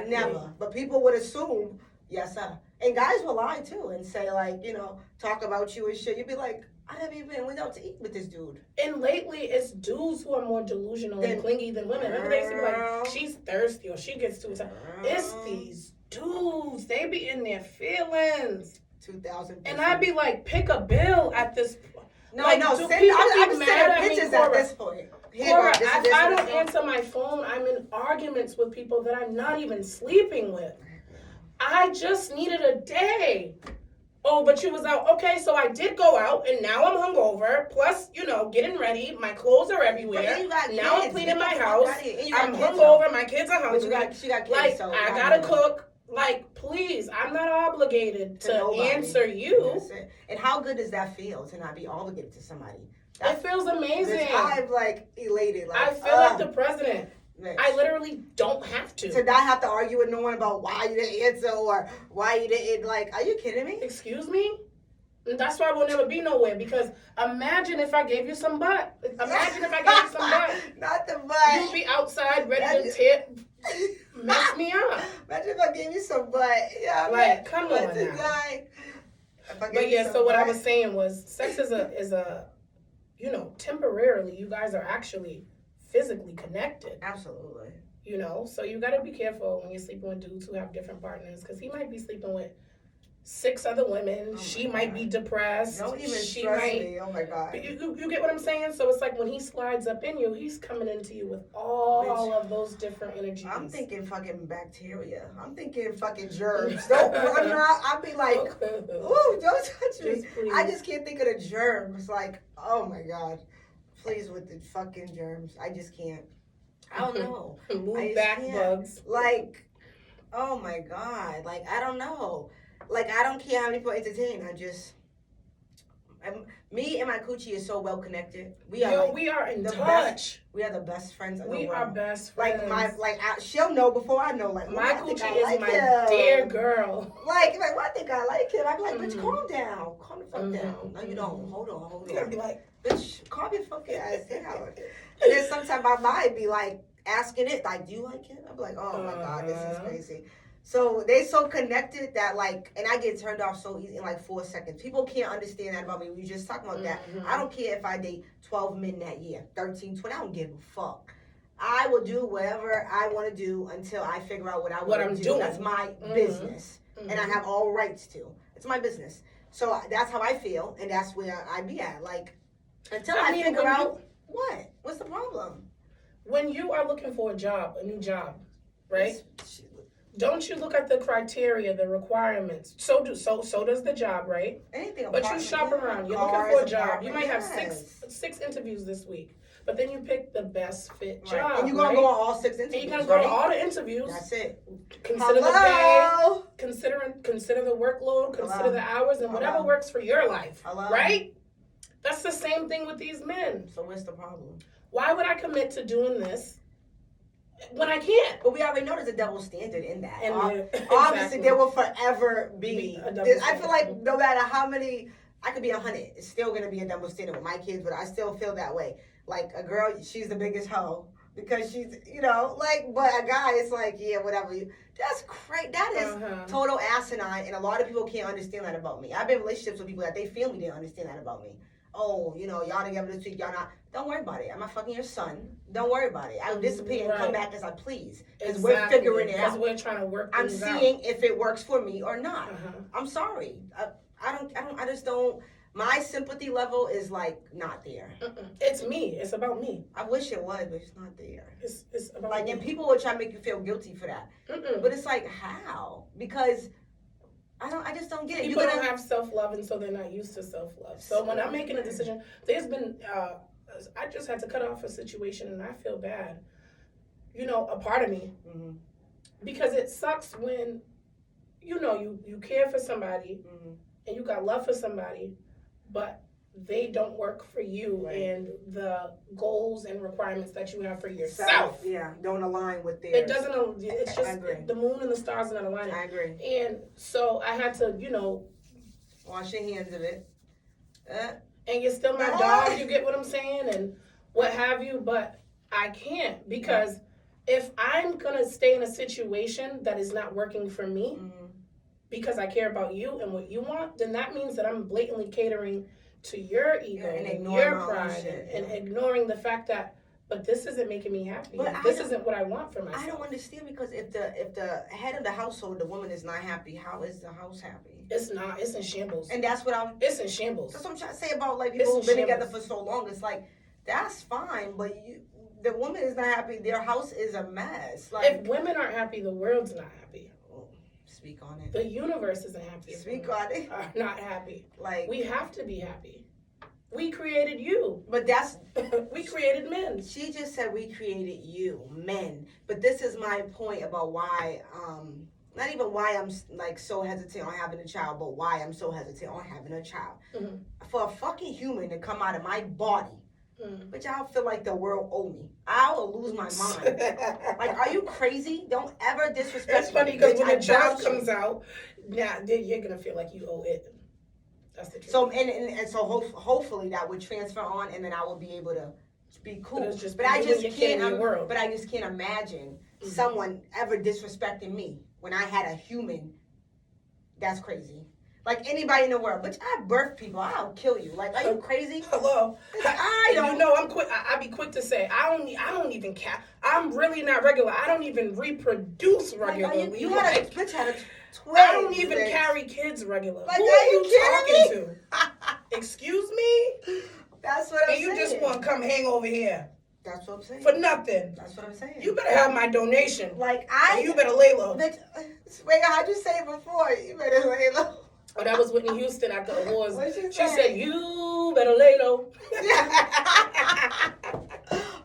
never. But people would assume, yes, sir. And guys will lie, too, and say, like, you know, talk about you and shit. You'd be like, I never even went out to eat with this dude. And lately, it's dudes who are more delusional and clingy than women. Remember, they used to be like, she's thirsty or she gets too tired. It's these dudes. They be in their feelings. 2,000. And I'd be like, pick a bill at this point. No, I'm just sending pictures at this point. Cora, if I don't answer my phone, I'm in arguments with people that I'm not even sleeping with. I just needed a day. Oh, but you was out. Okay, so I did go out, and now I'm hungover. Plus, you know, getting ready. My clothes are everywhere. Now I'm cleaning my house. I'm hungover. My kids are hungry. She got kids, like, so I gotta cook. Like, please, I'm not obligated to answer you. And how good does that feel to not be obligated to somebody? It feels amazing. I'm like elated. Like, I feel like the president. Bitch. I literally don't have to. To not have to argue with no one about why you didn't answer or why you didn't, like, are you kidding me? Excuse me? And that's why we'll never be nowhere, because imagine if I gave you some butt. Imagine if I gave you some butt. Not the butt. You'd be outside ready to mess me up. Imagine if I gave you some butt. Yeah, like, come on now. But yeah, so what I was saying was, sex is a, you know, temporarily, you guys are actually physically connected. Absolutely. You know, so you got to be careful when you're sleeping with dudes who have different partners, because he might be sleeping with 6 other women. Oh, she might be depressed. Don't even stress me. Oh my God. You get what I'm saying? So it's like when he slides up in you, he's coming into you with all of those different energies. I'm thinking fucking bacteria. I'm thinking fucking germs. I'll be like, ooh, don't touch me. I just can't think of the germs. Like, oh my God. Please with the fucking germs. I just can't. I don't know. Move back bugs. Like, oh my God. Like, I don't know. Like, I don't care how many people entertain. Me and my coochie is so well connected. We are in touch. We are the best friends in the world. We are best friends. She'll know before I know. Like, my coochie is my dear girl. Like, I think I like him. I'm like, bitch, calm down, calm the fuck down. No, you don't. Hold on. You're gonna be like, bitch, calm your fucking ass down. And then sometimes my mind be like asking it, like, do you like him? I'm like, oh my god, this is crazy. So they so connected that like, and I get turned off so easy in like 4 seconds. People can't understand that about me. We just talking about that. I don't care if I date 12 men that year, 13, 20. I don't give a fuck. I will do whatever I want to do until I figure out what I want to do. Doing. That's my business, and I have all rights to. It's my business. So that's how I feel, and that's where I be at. Like, until I figure out what's the problem. When you are looking for a new job, right? Don't you look at the criteria, the requirements? So does the job, right? Anything. But you shop around. You're looking for a job. You might have six interviews this week, but then you pick the best fit job. And you're gonna go on all 6 interviews. And you're gonna go to all the interviews. That's it. Consider the pay. Consider the workload. Consider the hours and whatever works for your life. Right? That's the same thing with these men. So what's the problem? Why would I commit to doing this when I can't? But we already know there's a double standard in that. And obviously there will forever be a double standard. I feel like no matter how many, I could be 100, it's still going to be a double standard with my kids, but I still feel that way. Like a girl, she's the biggest hoe because she's, but a guy is like, yeah, whatever. That's crazy. That is total asinine, and a lot of people can't understand that about me. I've been in relationships with people that they feel me didn't understand that about me. Oh, y'all together this week, y'all not. Don't worry about it. I'm not fucking your son. Don't worry about it. I'll disappear and come back as I please. Because we're figuring it out. Because we're trying to work I'm seeing if it works for me or not. I'm sorry. I just don't. My sympathy level is like not there. It's me. It's about me. I wish it was, but it's not there. It's about like, me. And people will try to make you feel guilty for that. But it's like, how? Because I just don't get it. People don't have self-love, and so they're not used to self-love. So when I'm making a decision, there's been, I just had to cut off a situation, and I feel bad. A part of me, because it sucks when, you care for somebody, and you got love for somebody, but they don't work for you, and the goals and requirements that you have for yourself. Don't align with theirs. It doesn't. It's just the moon and the stars are not aligning. I agree. And so I had to, wash your hands of it. And you're still my dog. You get what I'm saying, and what have you. But I can't, because if I'm gonna stay in a situation that is not working for me, because I care about you and what you want, then that means that I'm blatantly catering to your ego and your pride and ignoring the fact that, but this isn't making me happy. This isn't what I want for myself. I don't understand, because if the head of the household, the woman, is not happy, how is the house happy? It's not. It's in shambles. And that's what it's in shambles. That's what I'm trying to say about like people who've been together for so long. It's like, that's fine, but the woman is not happy. Their house is a mess. Like, if women aren't happy, the world's not happy. Speak on it. The universe isn't happy. Speak on it. Are not happy. Like, we have to be happy. We created you. But that's we created men. She just said we created you, men. But this is my point about why not even why I'm like so hesitant on having a child, but why I'm so hesitant on having a child. For a fucking human to come out of my body, but y'all feel like the world owe me. I will lose my mind. Like, are you crazy? Don't ever disrespect. It's funny because when a child comes out, now you're gonna feel like you owe it. That's the truth. So and so hopefully that would transfer on, and then I will be able to be cool. But I just can't imagine someone ever disrespecting me when I had a human. That's crazy. Like anybody in the world, but I birth people, I'll kill you. Like, are you crazy? Hello. I don't. I'm quick. I'd be quick to say I don't even care. I'm really not regular. I don't even reproduce regularly. Like, you had a bitch had a twin. I don't even carry kids regular. Like, who are you talking to? Excuse me. That's what I'm saying. And you just want to come hang over here. That's what I'm saying. For nothing. That's what I'm saying. You better have my donation. Like and you better lay low. Bitch, wait, how'd you say it before? You better lay low. Oh, that was Whitney Houston at the awards. She said, "You better lay low."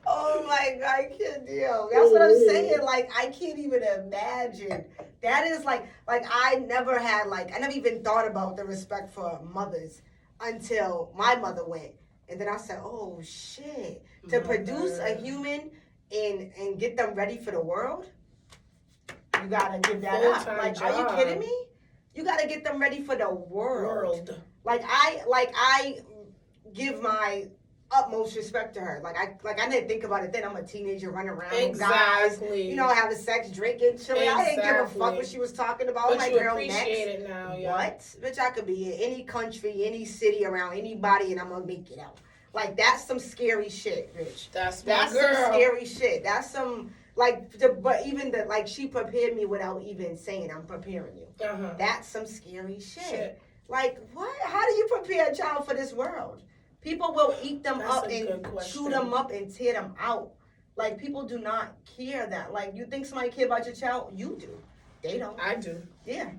Oh my God, I can't deal. That's what I'm saying. Like, I can't even imagine. That is like I never even thought about the respect for mothers until my mother went. And then I said, oh shit. To produce a human and get them ready for the world, you gotta give that up. Like, job. Are you kidding me? You gotta get them ready for the world. Like I give my utmost respect to her. Like I didn't think about it then. I'm a teenager running around with guys, having sex, drinking, chilling. I didn't give a fuck what she was talking about. But like, you girl, appreciate next. It now, yeah. What? Bitch, I could be in any country, any city, around anybody, and I'm gonna make it out. Like, that's some scary shit, bitch. That's some scary shit. That's some but even like she prepared me without even saying I'm preparing you. That's some scary shit. Like, what? How do you prepare a child for this world? People will eat them up and chew them up and tear them out. Like, people do not care that. Like, you think somebody care about your child? You do. They don't. I do. Yeah.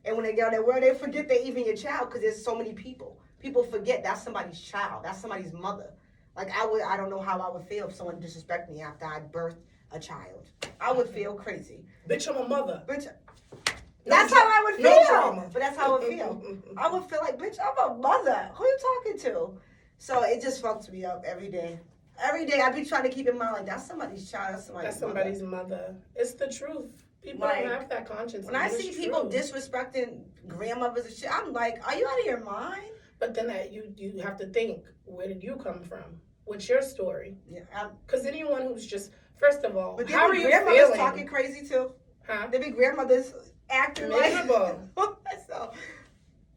And when they get out that world, they forget they're even your child because there's so many people. People forget that's somebody's child. That's somebody's mother. Like, I don't know how I would feel if someone disrespected me after I birthed a child. I would feel crazy. Bitch, I'm a mother. Bitch. That's how I would feel. But that's how I would feel. I would feel like, bitch, I'm a mother. Who you talking to? So it just fucks me up every day. Every day I be trying to keep in mind, like, that's somebody's child. That's somebody's mother. It's the truth. People don't have that conscience. When I see people disrespecting grandmothers and shit, I'm like, are you out of your mind? But then you have to think, where did you come from? What's your story? Yeah. Because anyone who's just, first of all, how are you feeling? Talking crazy too. Huh? There be grandmothers acting miserable. So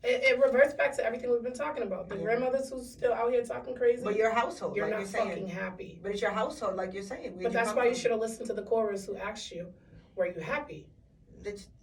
it reverts back to everything we've been talking about. The grandmothers who's still out here talking crazy. But your household, you're like not you're saying, fucking happy. But it's your household, like you're saying. But that's why you should have listened to the chorus who asked you, were you happy?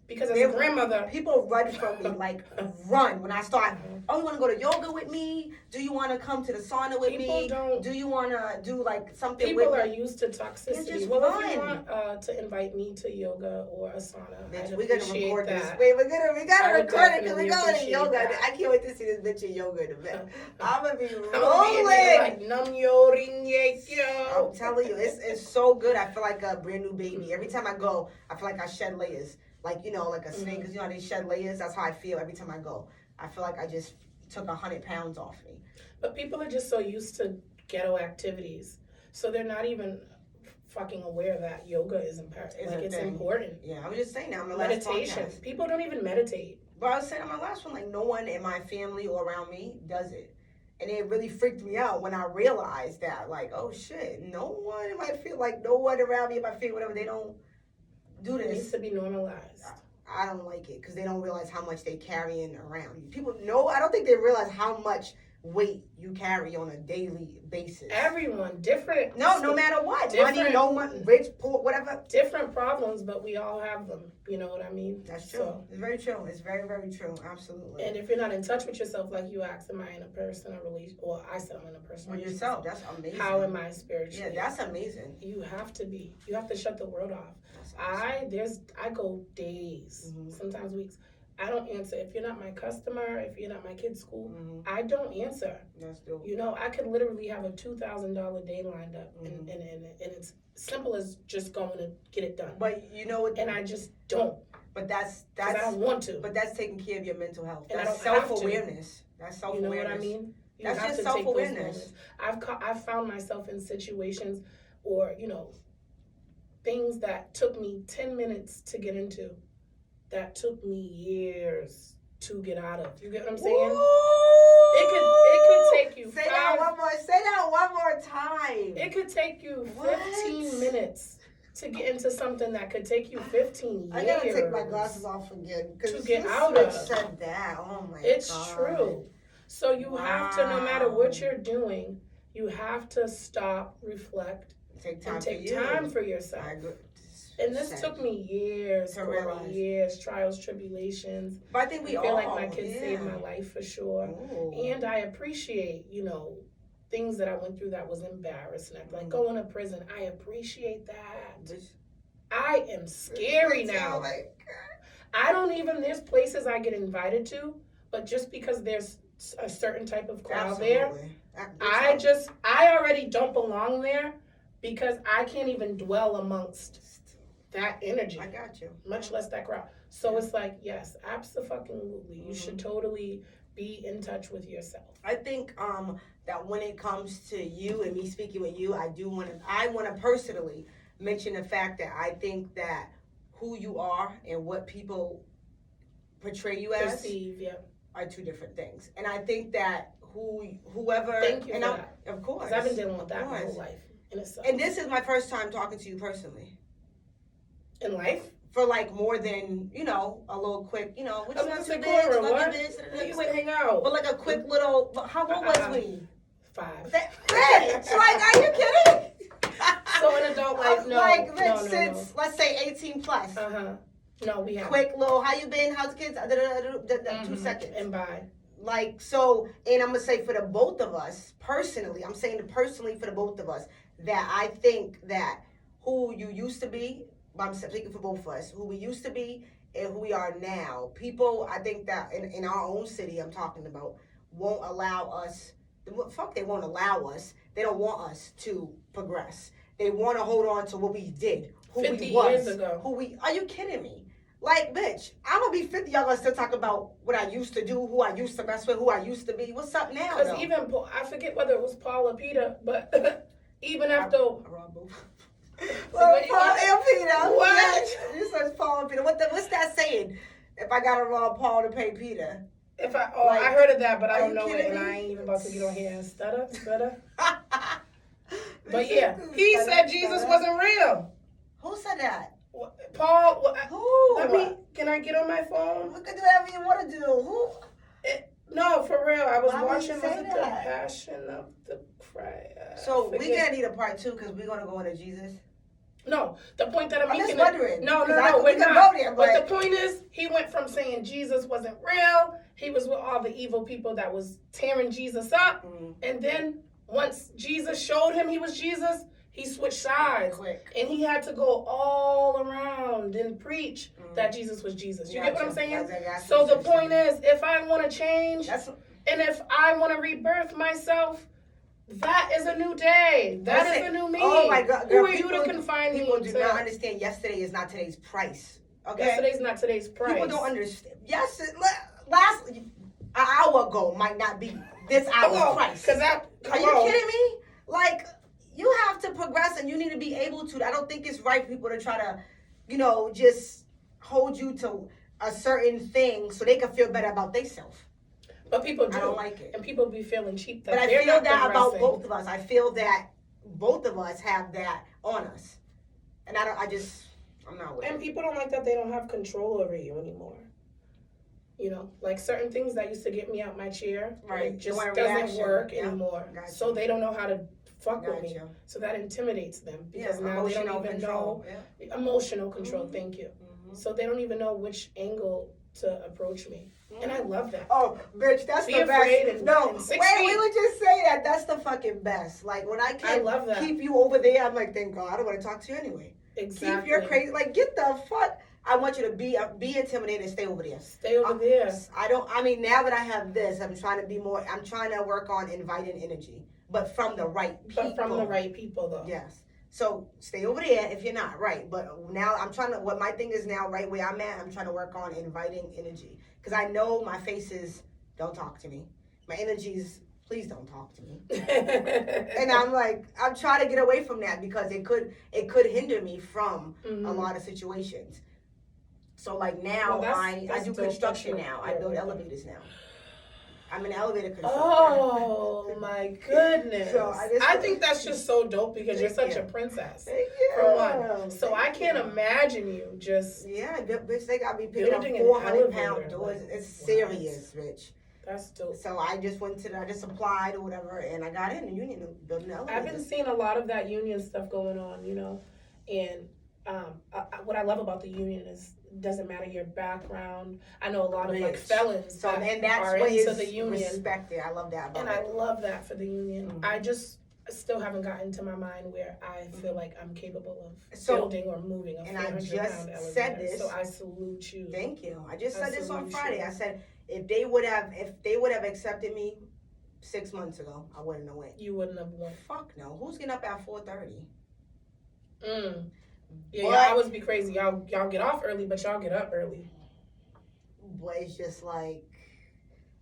Because as a grandmother, people run from me, like run when I start. Oh, you want to go to yoga with me? Do you want to come to the sauna with me? Do you want to do like something? People are used to toxicity. Well, if you want to invite me to yoga or a sauna, bitch, we're gonna record this. Wait, we gotta record it because we're going to yoga. I can't wait to see this bitch in yoga in a minute. I'm gonna be rolling. Like nam yo ring yo. I'm telling you, it's so good. I feel like a brand new baby. Every time I go, I feel like I shed layers. Like, like a snake, because you know how they shed layers? That's how I feel every time I go. I feel like I just took 100 pounds off me. But people are just so used to ghetto activities. So they're not even fucking aware that yoga is imperative. It's important. Yeah, I was just saying that on my meditation. Last podcast. People don't even meditate. But I was saying on my last one, like, no one in my family or around me does it. And it really freaked me out when I realized that, like, oh shit, no one in my family, like, no one around me in my family, whatever, they don't do this. It needs to be normalized. I don't like it because they don't realize how much they carrying around. People know. I don't think they realize how much weight you carry on a daily basis. Everyone different. No matter what. Money, no money, rich, poor, whatever. Different problems, but we all have them. You know what I mean? That's true. So, it's very true. It's very, very true. Absolutely. And if you're not in touch with yourself, like you asked, am I in a personal relationship? Well, I said I'm in a personal relationship. With yourself, that's amazing. How am I spiritually? Yeah, that's amazing. You have to be. You have to shut the world off. I go days, sometimes weeks. I don't answer. If you're not my customer, if you're not my kid's school, I don't answer. That's dope. I could literally have a $2,000 day lined up, and it's simple as just going to get it done. But you know what? And I just don't. But that's I don't want to. But that's taking care of your mental health. And that's self-awareness. That's self-awareness. You know what I mean? That's just self-awareness. I've found myself in situations, or things that took me 10 minutes to get into, that took me years to get out of. You get what I'm saying? Ooh, it could take you. Say that one more time. It could take you 15 minutes to get into something that could take you 15 years. I gotta take my glasses off again to get out of. Said that. Oh my God. It's true. So you have to, no matter what you're doing, you have to stop, reflect. Take time for yourself. And this took me years, trials, tribulations. But I think we feel like my kids saved my life for sure. Ooh. And I appreciate, things that I went through that was embarrassing. Like going to prison. I appreciate that. I am scary now. There's places I get invited to, but just because there's a certain type of crowd there, I already don't belong there. Because I can't even dwell amongst that energy. I got you. Much less that crowd. So it's like, yes, absolutely. You should totally be in touch with yourself. I think that when it comes to you and me speaking with you, I want to personally mention the fact that I think that who you are and what people portray you as Perceive, yeah. are two different things. And I think that whoever Thank you and for that. Of course. Because I've been dealing with that my whole life. And it sucks. And this is my first time talking to you personally. In life? For like more than, a little quick, what you want to do, what? We used to hang out. But like a quick little, how old was we? 5. Bitch, like, are you kidding? So in adult life, no. Like, no, since, let's say 18 plus. No, we have quick little, how you been, how's the kids, 2 seconds. And bye. Like, so, and I'm going to say for the both of us, personally, I'm saying personally for the both of us, that I think that who you used to be, but I'm speaking for both of us, who we used to be and who we are now, people, I think that in our own city I'm talking about, won't allow us, they won't allow us, they don't want us to progress. They want to hold on to what we did, who 50 we was, years ago. Are you kidding me? Like, bitch, I'm going to be 50, y'all going to still talk about what I used to do, who I used to mess with, who I used to be. What's up now, Because even, I forget whether it was Paul or Peter, but even after... Paul and Peter. What? You said Paul and Peter. What's that saying? If I got to rob Paul to pay Peter. I heard of that, but I don't know it, and me? I ain't even about to get on here and stutter. But yeah, he said Jesus wasn't real. Who said that? Paul. Who? Can I get on my phone? You can do whatever you want to do. Who? No, for real. I was Why watching would you say the that? Passion of the Christ. So we're going to need a part 2 because we're going to go into Jesus. No, the point that I'm making. Just wondering. No, we're not. But the point is, he went from saying Jesus wasn't real. He was with all the evil people that was tearing Jesus up. And then once Jesus showed him he was Jesus, he switched sides. Quick. And he had to go all around and preach that Jesus was Jesus. You get what I'm saying? So the point is, if I want to change, and if I want to rebirth myself, that is a new day. That is a new me. Oh my God. Who are you to confine me? People do not understand yesterday is not today's price. Okay? Yesterday's not today's price. People don't understand. Yes, an hour ago might not be this hour's price. Are you kidding me? Like, you have to progress and you need to be able to. I don't think it's right for people to try to, just hold you to a certain thing so they can feel better about themselves. But people do. I don't like it. And people be feeling cheap. But I feel that about both of us. I feel that both of us have that on us. And I'm not with it. And people don't like that they don't have control over you anymore. Like certain things that used to get me out my chair, right? It just doesn't work anymore. Gotcha. So they don't know how to fuck with me. So that intimidates them because now they don't even know. Emotional control, thank you. So they don't even know which angle to approach me. And I love that. Oh, bitch, that's the best. Wait, we would just say that. That's the fucking best. Like, when I can't keep you over there, I'm like, thank God, I don't want to talk to you anyway. Exactly. Keep your crazy, like, get the fuck. I want you to be intimidated and stay over there. Stay over there. Now that I have this, I'm trying to work on inviting energy, but from the right people. But from the right people, though. Yes. So stay over there if you're not, right? But now what my thing is now, right where I'm at, I'm trying to work on inviting energy. Because I know my faces, don't talk to me. My energies, please don't talk to me. And I'm trying to get away from that because it could hinder me from a lot of situations. So like now I do construction now. I build elevators now. I'm an elevator constructor. Oh my goodness! So I think that's just so dope because you're such a princess. For one, so I can't imagine you just bitch. They got me picking up 400-pound doors. It's serious, bitch. That's dope. So I just I just applied or whatever, and I got in the union building the elevator. I've been seeing a lot of that union stuff going on, and what I love about the union is it doesn't matter your background. I know a lot of felons are into the union. Respected. I love that about it. I love that for the union. Mm-hmm. I just still haven't gotten to my mind where I feel like I'm capable of building or moving a 400-pound elevator. Said this. So I salute you. Thank you. I just said this on Friday. I said if they would have accepted me 6 months ago, I wouldn't have went. You wouldn't have went. Fuck no. Who's getting up at 4:30? Yeah, y'all always be crazy. Y'all get off early, but y'all get up early. but it's just like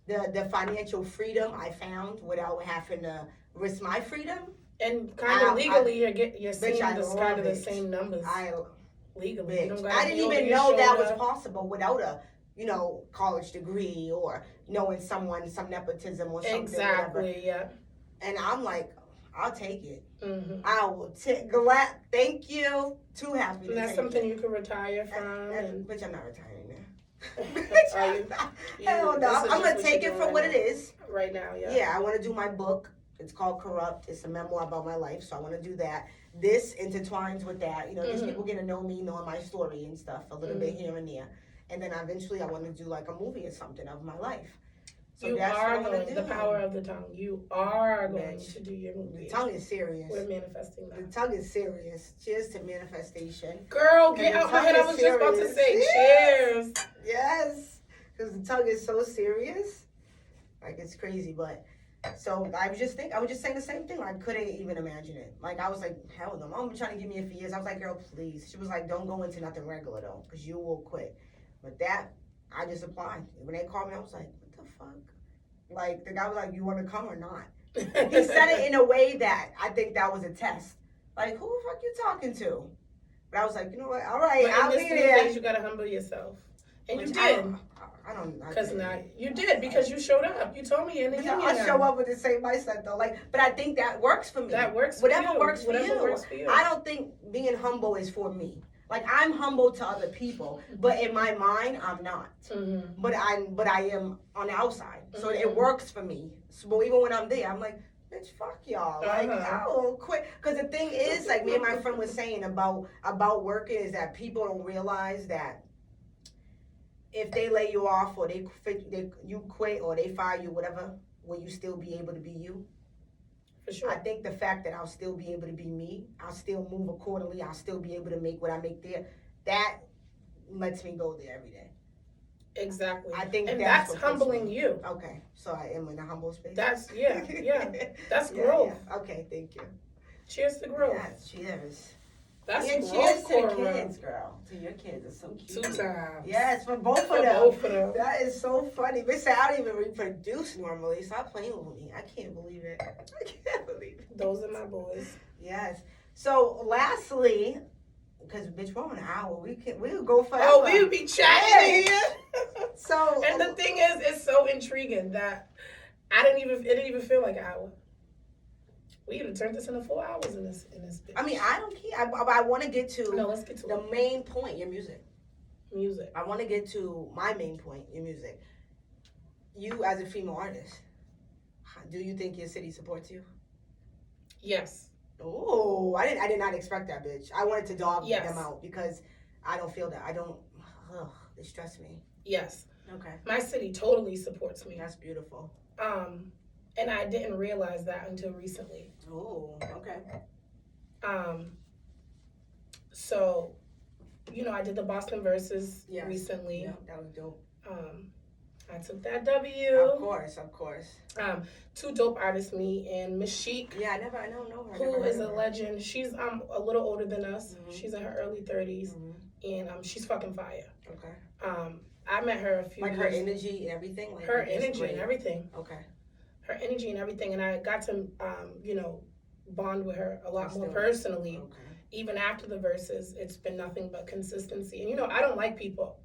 the financial freedom I found without having to risk my freedom. And kind of legally, you're seeing I this kind of the same numbers. Legally, bitch, you don't I didn't even know that was possible without a college degree or knowing some nepotism or something. Exactly. Whatever. Yeah. And I'm like, I'll take it. Mm-hmm. I will glad. Thank you. Too happy. And that's something you can retire from. Bitch, I'm not retiring now. Are you? Hell no. I'm gonna take it for what it is. Right now, yeah. Yeah, I want to do my book. It's called Corrupt. It's a memoir about my life, so I want to do that. This intertwines with that. These people get to know me, knowing my story and stuff a little bit here and there. And then eventually I want to do like a movie or something of my life. So you that's are what I'm going, do. the power of the tongue. You are going to do your movie. The tongue is serious. We're manifesting that. The tongue is serious. Cheers to manifestation. Girl, get out my head. I was just about to say cheers. Yes. Because the tongue is so serious. Like, it's crazy, but... So I was just saying the same thing. I couldn't even imagine it. Like, I was like, hell no. Mom was trying to give me a few years. I was like, girl, please. She was like, don't go into nothing regular, though, because you will quit. But that, I just applied. When they called me, I was like, what the fuck? Like, the guy was like, you want to come or not? He said it in a way that I think that was a test. Like, who the fuck you talking to? But I was like, you know what? All right, I'll be there. You got to humble yourself. And you did. I don't. Because now you did, because you showed up. You told me in the union. I show up with the same mindset though. Like, but I think that works for me. That works for Whatever you. works for Whatever you. Works for you. I don't think being humble is for me. Like, I'm humble to other people, but in my mind, I'm not. Mm-hmm. But I am on the outside, so it works for me. So even when I'm there, I'm like, bitch, fuck y'all. Like, I will quit. Because the thing is, like me and my friend was saying about working, is that people don't realize that if they lay you off or you quit or they fire you, whatever, will you still be able to be you? For sure. I think the fact that I'll still be able to be me, I'll still move accordingly, I'll still be able to make what I make there, that lets me go there every day. Exactly. I think that's humbling you. Okay, so I am in a humble space. That's That's growth. Yeah. Okay, thank you. Cheers to growth. Yes, cheers. That's and cheers to the kids, girl. To your kids, it's so cute. 2 times. Yes, for both of them. That is so funny. Bitch, I don't even reproduce normally. Stop playing with me. I can't believe it. I can't believe it. Those are my boys. Yes. So, lastly, because bitch, we're on an hour. We'll go forever. Oh, we'll be chatting here. So, and the thing is, it's so intriguing that it didn't even feel like an hour. We could have turned this into 4 hours in this bitch. I mean, I don't care. I want to get to let's get to the main point, your music. Music. I want to get to my main point, your music. You as a female artist, do you think your city supports you? Yes. Oh, I did not expect that, bitch. I wanted to dog them out because I don't feel that. They stress me. Yes. Okay. My city totally supports me. That's beautiful. And I didn't realize that until recently. Oh, okay. So, I did the Boston Versus recently. Yeah, that was dope. I took that W. Of course. 2 dope artists, me and Miss Chic. Yeah, I don't know her. Who is a legend. She's a little older than us. Mm-hmm. She's in her early 30s. Mm-hmm. And she's fucking fire. Okay. I met her a few years. Her energy and everything? Like, her energy and everything. Okay. Her energy and everything. And I got to, bond with her a lot more personally. Okay. Even after the verses, it's been nothing but consistency. And, I don't like people.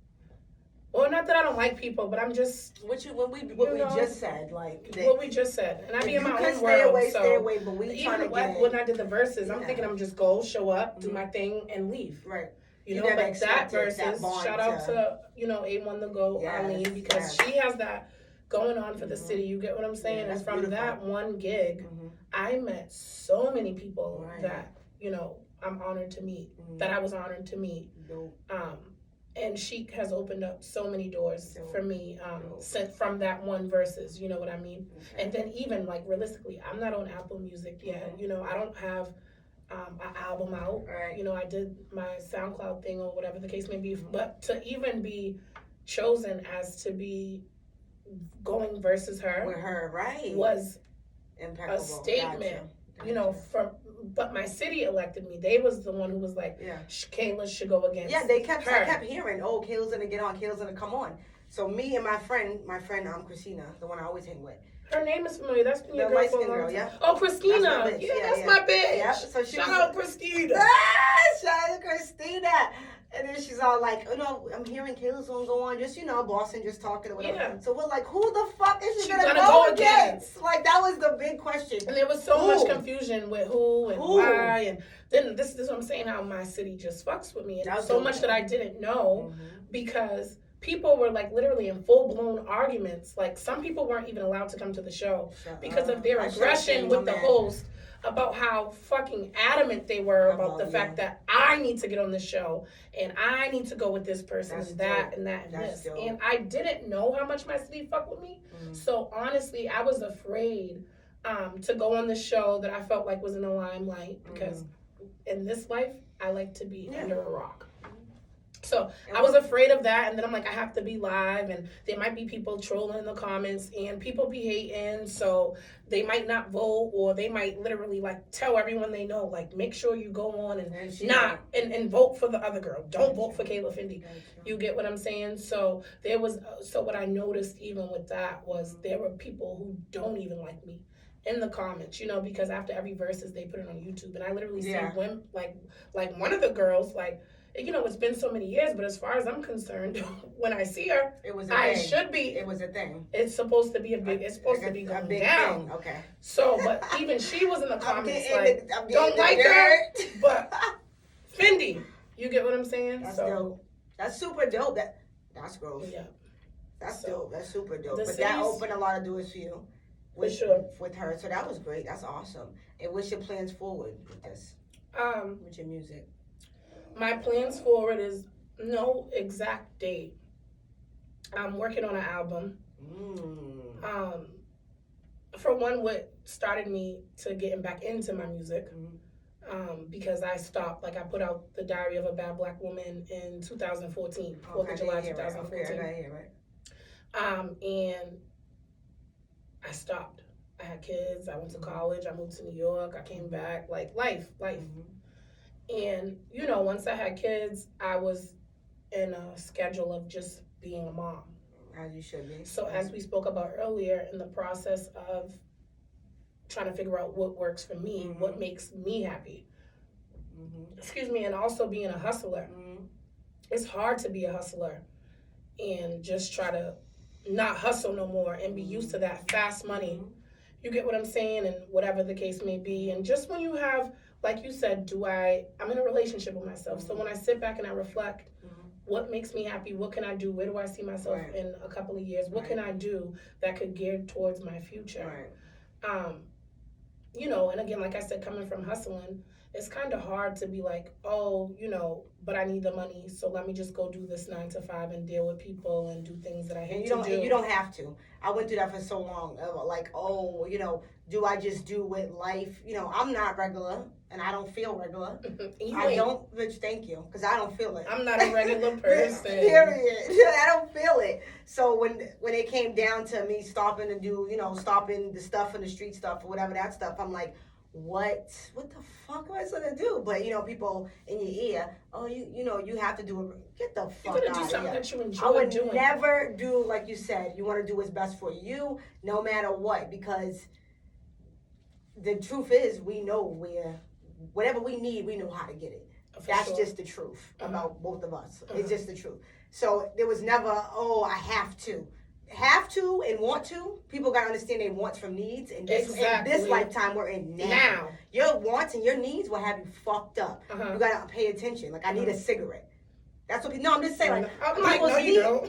Well, not that I don't like people, but I'm just... What we just said, like... What we just said. And I be in my own world, stay away, but we trying to get... When I did the verses, I'm thinking I'm just go, show up, do my thing, and leave. Right. But that verses, shout out to, A1 the GOAT, Arlene, because she has that going on for the city. You get what I'm saying? And from that one gig, I met so many people that, I'm honored to meet, that I was honored to meet. And she has opened up so many doors for me from that one verses, you know what I mean? Okay. And then even, like, realistically, I'm not on Apple Music yet. I don't have an album out. Right. I did my SoundCloud thing or whatever the case may be. But to even be chosen as to be going versus her. With her, right. Was impeccable. A statement. But my city elected me. They was the one who was like, Kayla should go against. Yeah, I kept hearing, Kayla's gonna get on, Kayla's gonna come on. So me and my friend, Christina, the one I always hang with. Her name is familiar. That's been your The girl light for a skin long girl, time. yeah. Oh, Christina. That's That's my bitch. Yeah. So she Shout was, out Christina. Shout out Christina. And then she's all like, I'm hearing Kayla's gonna go on, just, Boston just talking or whatever. Yeah. So we're like, who the fuck is she She's gonna go against? Like, that was the big question. And there was so much confusion with who and why. And then this is what I'm saying, how my city just fucks with me. And so much that I didn't know because people were like literally in full-blown arguments. Like, some people weren't even allowed to come to the show because of their aggression with the host about how fucking adamant they were about the fact that I need to get on the show and I need to go with this person and that and this. And I didn't know how much my city fucked with me. So honestly, I was afraid to go on the show that I felt like was in the limelight because in this life, I like to be under a rock. So I was afraid of that, and then I'm like, I have to be live, and there might be people trolling in the comments, and people be hating, so they might not vote, or they might literally like tell everyone they know, like, make sure you go on and vote for the other girl. Don't vote for Kayla-fendi. You get what I'm saying? So what I noticed even with that was there were people who don't even like me in the comments, because after every verses they put it on YouTube, and I literally see women like one of the girls like. It's been so many years, but as far as I'm concerned, when I see her, it was a thing. It's supposed to be it's supposed to be going down. Thing. Okay. So, but even she was in the comments don't like her, but Fendi, you get what I'm saying? That's dope. That's super dope. That's gross. Yeah. That's dope. That's super dope. But that opened a lot of doors for you. With her. So that was great. That's awesome. And what's your plans forward with this? With your music? My plans forward is no exact date. I'm working on an album. For one, what started me to getting back into my music, because I stopped. Like, I put out The Diary of a Bad Black Woman in 2014, 4th of July 2014. And I stopped. I had kids. I went to college. I moved to New York. I came back. Like, life. And, once I had kids, I was in a schedule of just being a mom. As you should be. So as we spoke about earlier, in the process of trying to figure out what works for me, what makes me happy. Excuse me, and also being a hustler. It's hard to be a hustler and just try to not hustle no more and be used to that fast money. You get what I'm saying? And whatever the case may be. And just when you have... Like you said, I'm in a relationship with myself. So when I sit back and I reflect, what makes me happy? What can I do? Where do I see myself in a couple of years? What can I do that could gear towards my future? And again, like I said, coming from hustling, it's kind of hard to be like, but I need the money, so let me just go do this 9 to 5 and deal with people and do things that I hate to do. And you don't have to. I went through that for so long. Do I just do with life? I'm not regular, and I don't feel regular. Bitch, thank you, because I don't feel it. I'm not a regular person. Period. I don't feel it. So when it came down to me stopping to do, stopping the stuff and the street stuff or whatever that stuff, I'm like, what the fuck am I supposed to do? But people in your ear, you have to do it. Get the fuck out of here. You gotta do something that you enjoy I would doing. never do, like you said, you want to do what's best for you, no matter what, because the truth is, we know whatever we need, we know how to get it. That's just the truth about both of us. It's just the truth. So there was never, I have to. Have to and want to. People got to understand their wants from needs. And this lifetime we're in now. Your wants and your needs will have you fucked up. You got to pay attention. Like, I need a cigarette. That's what I'm just saying. Like, I'm like, no, you don't.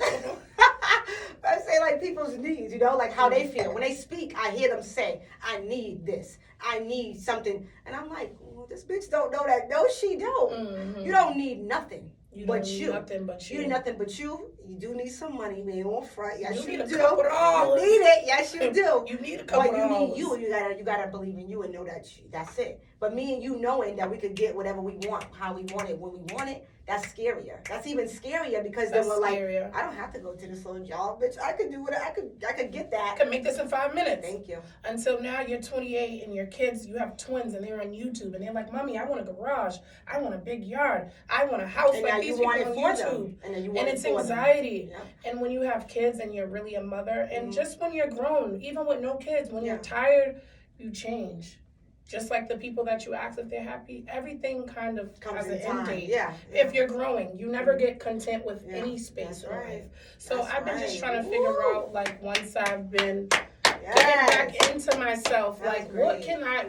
I say, like, people's needs, like how they feel. When they speak, I hear them say, I need this. I need something. And I'm like, this bitch don't know that. No, she don't. You don't need nothing. You need nothing but you. You need nothing but you. You do need some money, man. On front. Yes, you need do. A couple dollars. You need it. Yes, you do. You need a couple dollars. But you need you. You gotta believe in you and know that's it. But me and you knowing that we could get whatever we want, how we want it, when we want it, that's scarier. That's even scarier because That's then we're scarier. like, I don't have to go to this little job, bitch. I could do what I could get that. I could make this in 5 minutes. Thank you. Until now, you're 28 and your kids, you have twins and they're on YouTube and they're like, Mommy, I want a garage. I want a big yard. I want a house And like now these you people want it on for YouTube. them. And then you want And it it's for them. anxiety. Yep. And when you have kids and you're really a mother, and Mhm. just when you're grown, even with no kids, when Yeah. you're tired, you change. Just like the people that you ask if they're happy, everything kind of Comes has in an end time. date. Yeah. If you're growing, you never get content with Yeah, any space that's in right. life. So That's I've been just right. trying to Woo. figure out, like, once I've been Yes. getting back into myself, That's like, great.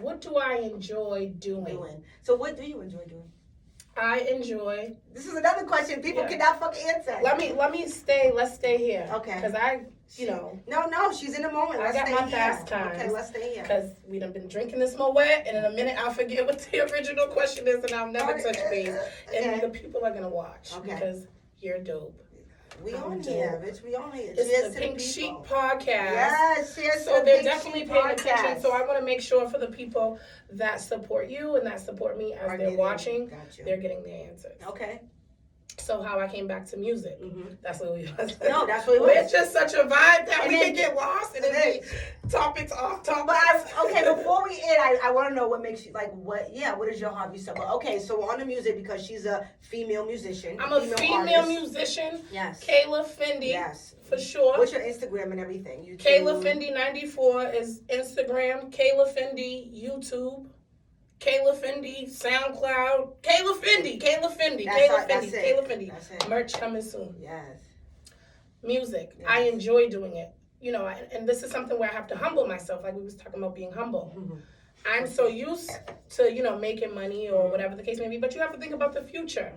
what do I enjoy doing? So what do you enjoy doing? I enjoy. This is another question people cannot fucking answer. Let's stay here. Okay. Because No, she's in the moment. Let's I got stay my here. pastimes. Okay, let's stay here. Because we done been drinking this Moet, and in a minute I'll forget what the original question is, and I'll never touch base. And the people are gonna watch because you're dope. We on here, bitch. We on here. It's cheers the to Pink the Sheep people. podcast. Yes, cheers So to the they're Pink definitely Sheep paying podcast. attention. So I want to make sure for the people that support you and that support me as they're watching, they're getting their answers. Okay. So how I came back to music. Mm-hmm. That's what we was. No, that's what it was. It's just such a vibe that And we then- can get lost and then topics off topics. But before we end, I want to know what makes you like what is your hobby? So okay, so on the music because she's a female musician. I'm a female artist. musician. Yes. Kayla-fendi. Yes. For sure. What's your Instagram and everything? YouTube. Kayla-fendi 94 is Instagram. Kayla-fendi YouTube. Kayla-fendi SoundCloud. Kayla-fendi. That's it. Merch coming soon. Yes. Music. Yes. I enjoy doing it. You know, and this is something where I have to humble myself, like we was talking about being humble. Mm-hmm. I'm so used to, making money or whatever the case may be, but you have to think about the future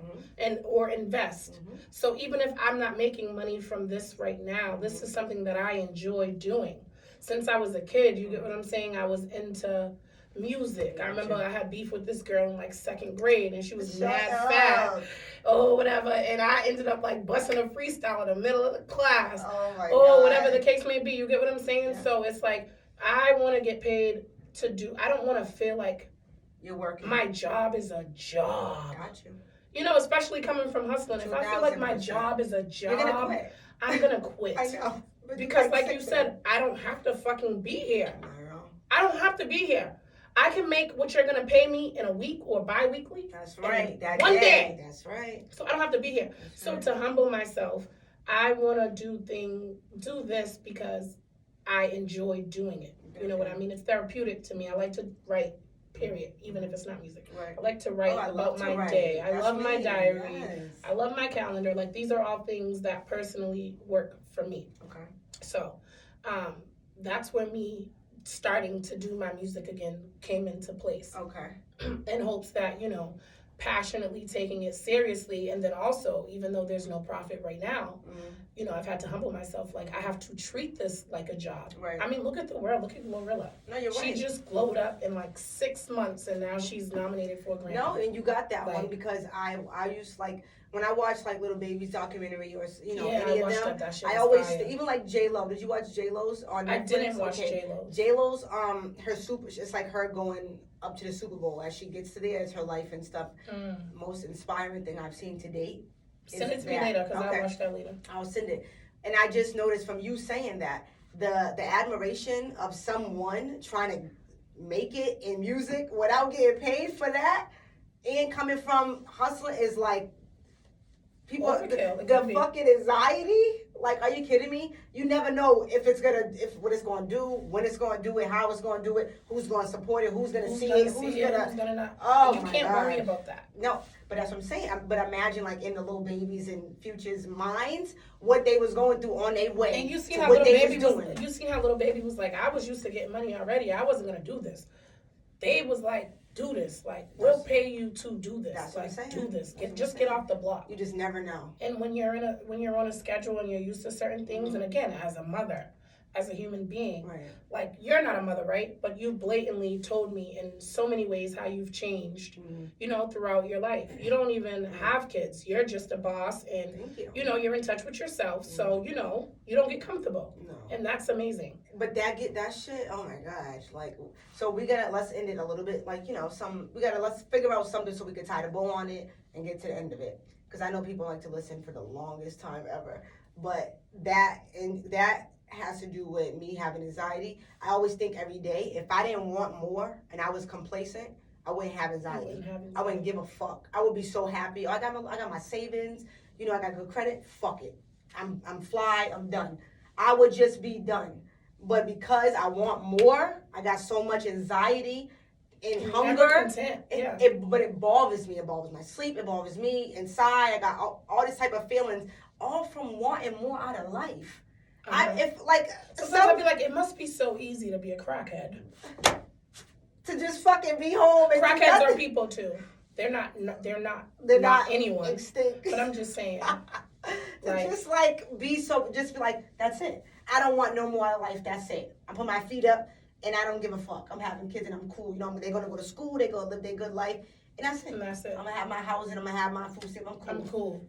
or invest. Mm-hmm. So even if I'm not making money from this right now, this is something that I enjoy doing. Since I was a kid, you get what I'm saying? I was into music. I remember I had beef with this girl in like second grade and she was mad fat. Oh, whatever. And I ended up like busting a freestyle in the middle of the class. Oh my God. Whatever the case may be. You get what I'm saying? Yeah. So it's like, I want to get paid to do, I don't want to feel like you're working. My job is a job. Got you. You know, especially coming from hustling. If I feel like my job is a job, you're gonna quit. I'm going to quit. I know. Because like you said, I don't have to fucking be here. I don't have to be here. I can make what you're gonna pay me in a week or bi-weekly. That's right. One day. That's right. So I don't have to be here. So to humble myself, I wanna do this because I enjoy doing it. You know what I mean? It's therapeutic to me. I like to write, period, even if it's not music. Right. I like to write about my day. I love my diary. Yes. I love my calendar. Like these are all things that personally work for me. Okay. So that's where me starting to do my music again came into place. Okay. In hopes that, passionately taking it seriously, and then also, even though there's no profit right now, I've had to humble myself. Like, I have to treat this like a job. Right. I mean, look at the world. Look at Glorilla. No, you're right. She just glowed up in like 6 months, and now she's nominated for a Grammy. No, and you got that Like- one because I used like when I watch like Little Baby's documentary or any I of watched them. that shit I was always fire. even like J-Lo. Did you watch J-Lo's on Netflix? I didn't watch J-Lo. J-Lo's her super. It's like her going up to the Super Bowl as she gets to there. It's her life and stuff. Most inspiring thing I've seen to date. Send it to me later because I'll watch that later. I'll send it. And I just noticed from you saying that the admiration of someone trying to make it in music without getting paid for that and coming from hustling is like people the fucking anxiety. Like, are you kidding me? You never know if what it's gonna do, when it's gonna do it, how it's gonna do it, who's gonna support it, who's gonna see it, who's gonna not. Oh, you my can't God. worry about that. No, but that's what I'm saying. But imagine like in the little babies and Future's minds, what they was going through on their way. And you see to how what little they baby was was. doing. You see how little baby was like, I was used to getting money already. I wasn't gonna do this. They was like, do this. Like, we'll pay you to do this. That's like, what I'm saying. do this. That's what Just I'm get saying. off the block. You just never know. And when you're on a schedule and you're used to certain things, and again, as a mother, as a human being, Right. like, you're not a mother, right? But you blatantly told me in so many ways how you've changed, throughout your life. You don't even have kids. You're just a boss, and Thank you. you're in touch with yourself. So you don't get comfortable, No. and that's amazing. But that shit, oh my gosh. Like, so let's end it a little bit, like, let's figure out something so we can tie the bow on it and get to the end of it. because I know people like to listen for the longest time ever. But that has to do with me having anxiety. I always think every day, if I didn't want more and I was complacent, I wouldn't have anxiety. I wouldn't give a fuck. I would be so happy. Oh, I got my savings. You know, I got good credit. Fuck it. I'm fly. I'm done. I would just be done. But because I want more, I got so much anxiety and hunger. But it bothers me. It bothers my sleep. It bothers me inside. I got all this type of feelings, all from wanting more out of life. Sometimes I be like, it must be so easy to be a crackhead. To just fucking be home. And crackheads are people too. They're not anyone. Extinct. But I'm just saying. Just be like, that's it. I don't want no more out of life. That's it. I put my feet up and I don't give a fuck. I'm having kids and I'm cool. You know, they're gonna go to school. They're gonna live their good life, and that's it. I'm gonna have my house and I'm gonna have my food stamp. I'm cool.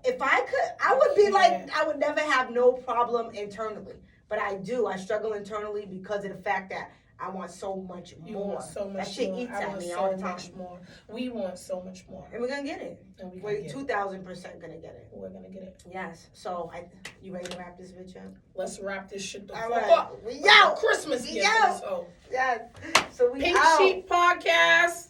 If I could, I would be like, I would never have no problem internally. But I do. I struggle internally because of the fact that I want so much more. You want so much that shit more. eats at me so all the time. Much more. We want so much more. And we're going to get it. We're 2,000% going to get it. We're going to get it. Yes. So, you ready to wrap this bitch up? Let's wrap this shit the fuck up. We out. Christmas gift. Yes. So, we Pink out. Sheet Podcast.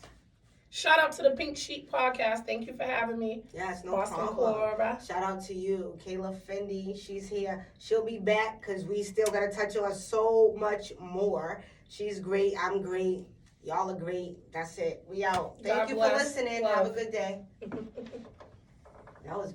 Shout out to the Pink Sheet Podcast. Thank you for having me. Yes, no Boston problem. Cora. Shout out to you, Kayla-fendi. She's here. She'll be back because we still got to touch on so much more. She's great. I'm great. Y'all are great. That's it. We out. Thank you for listening. Have a good day. That was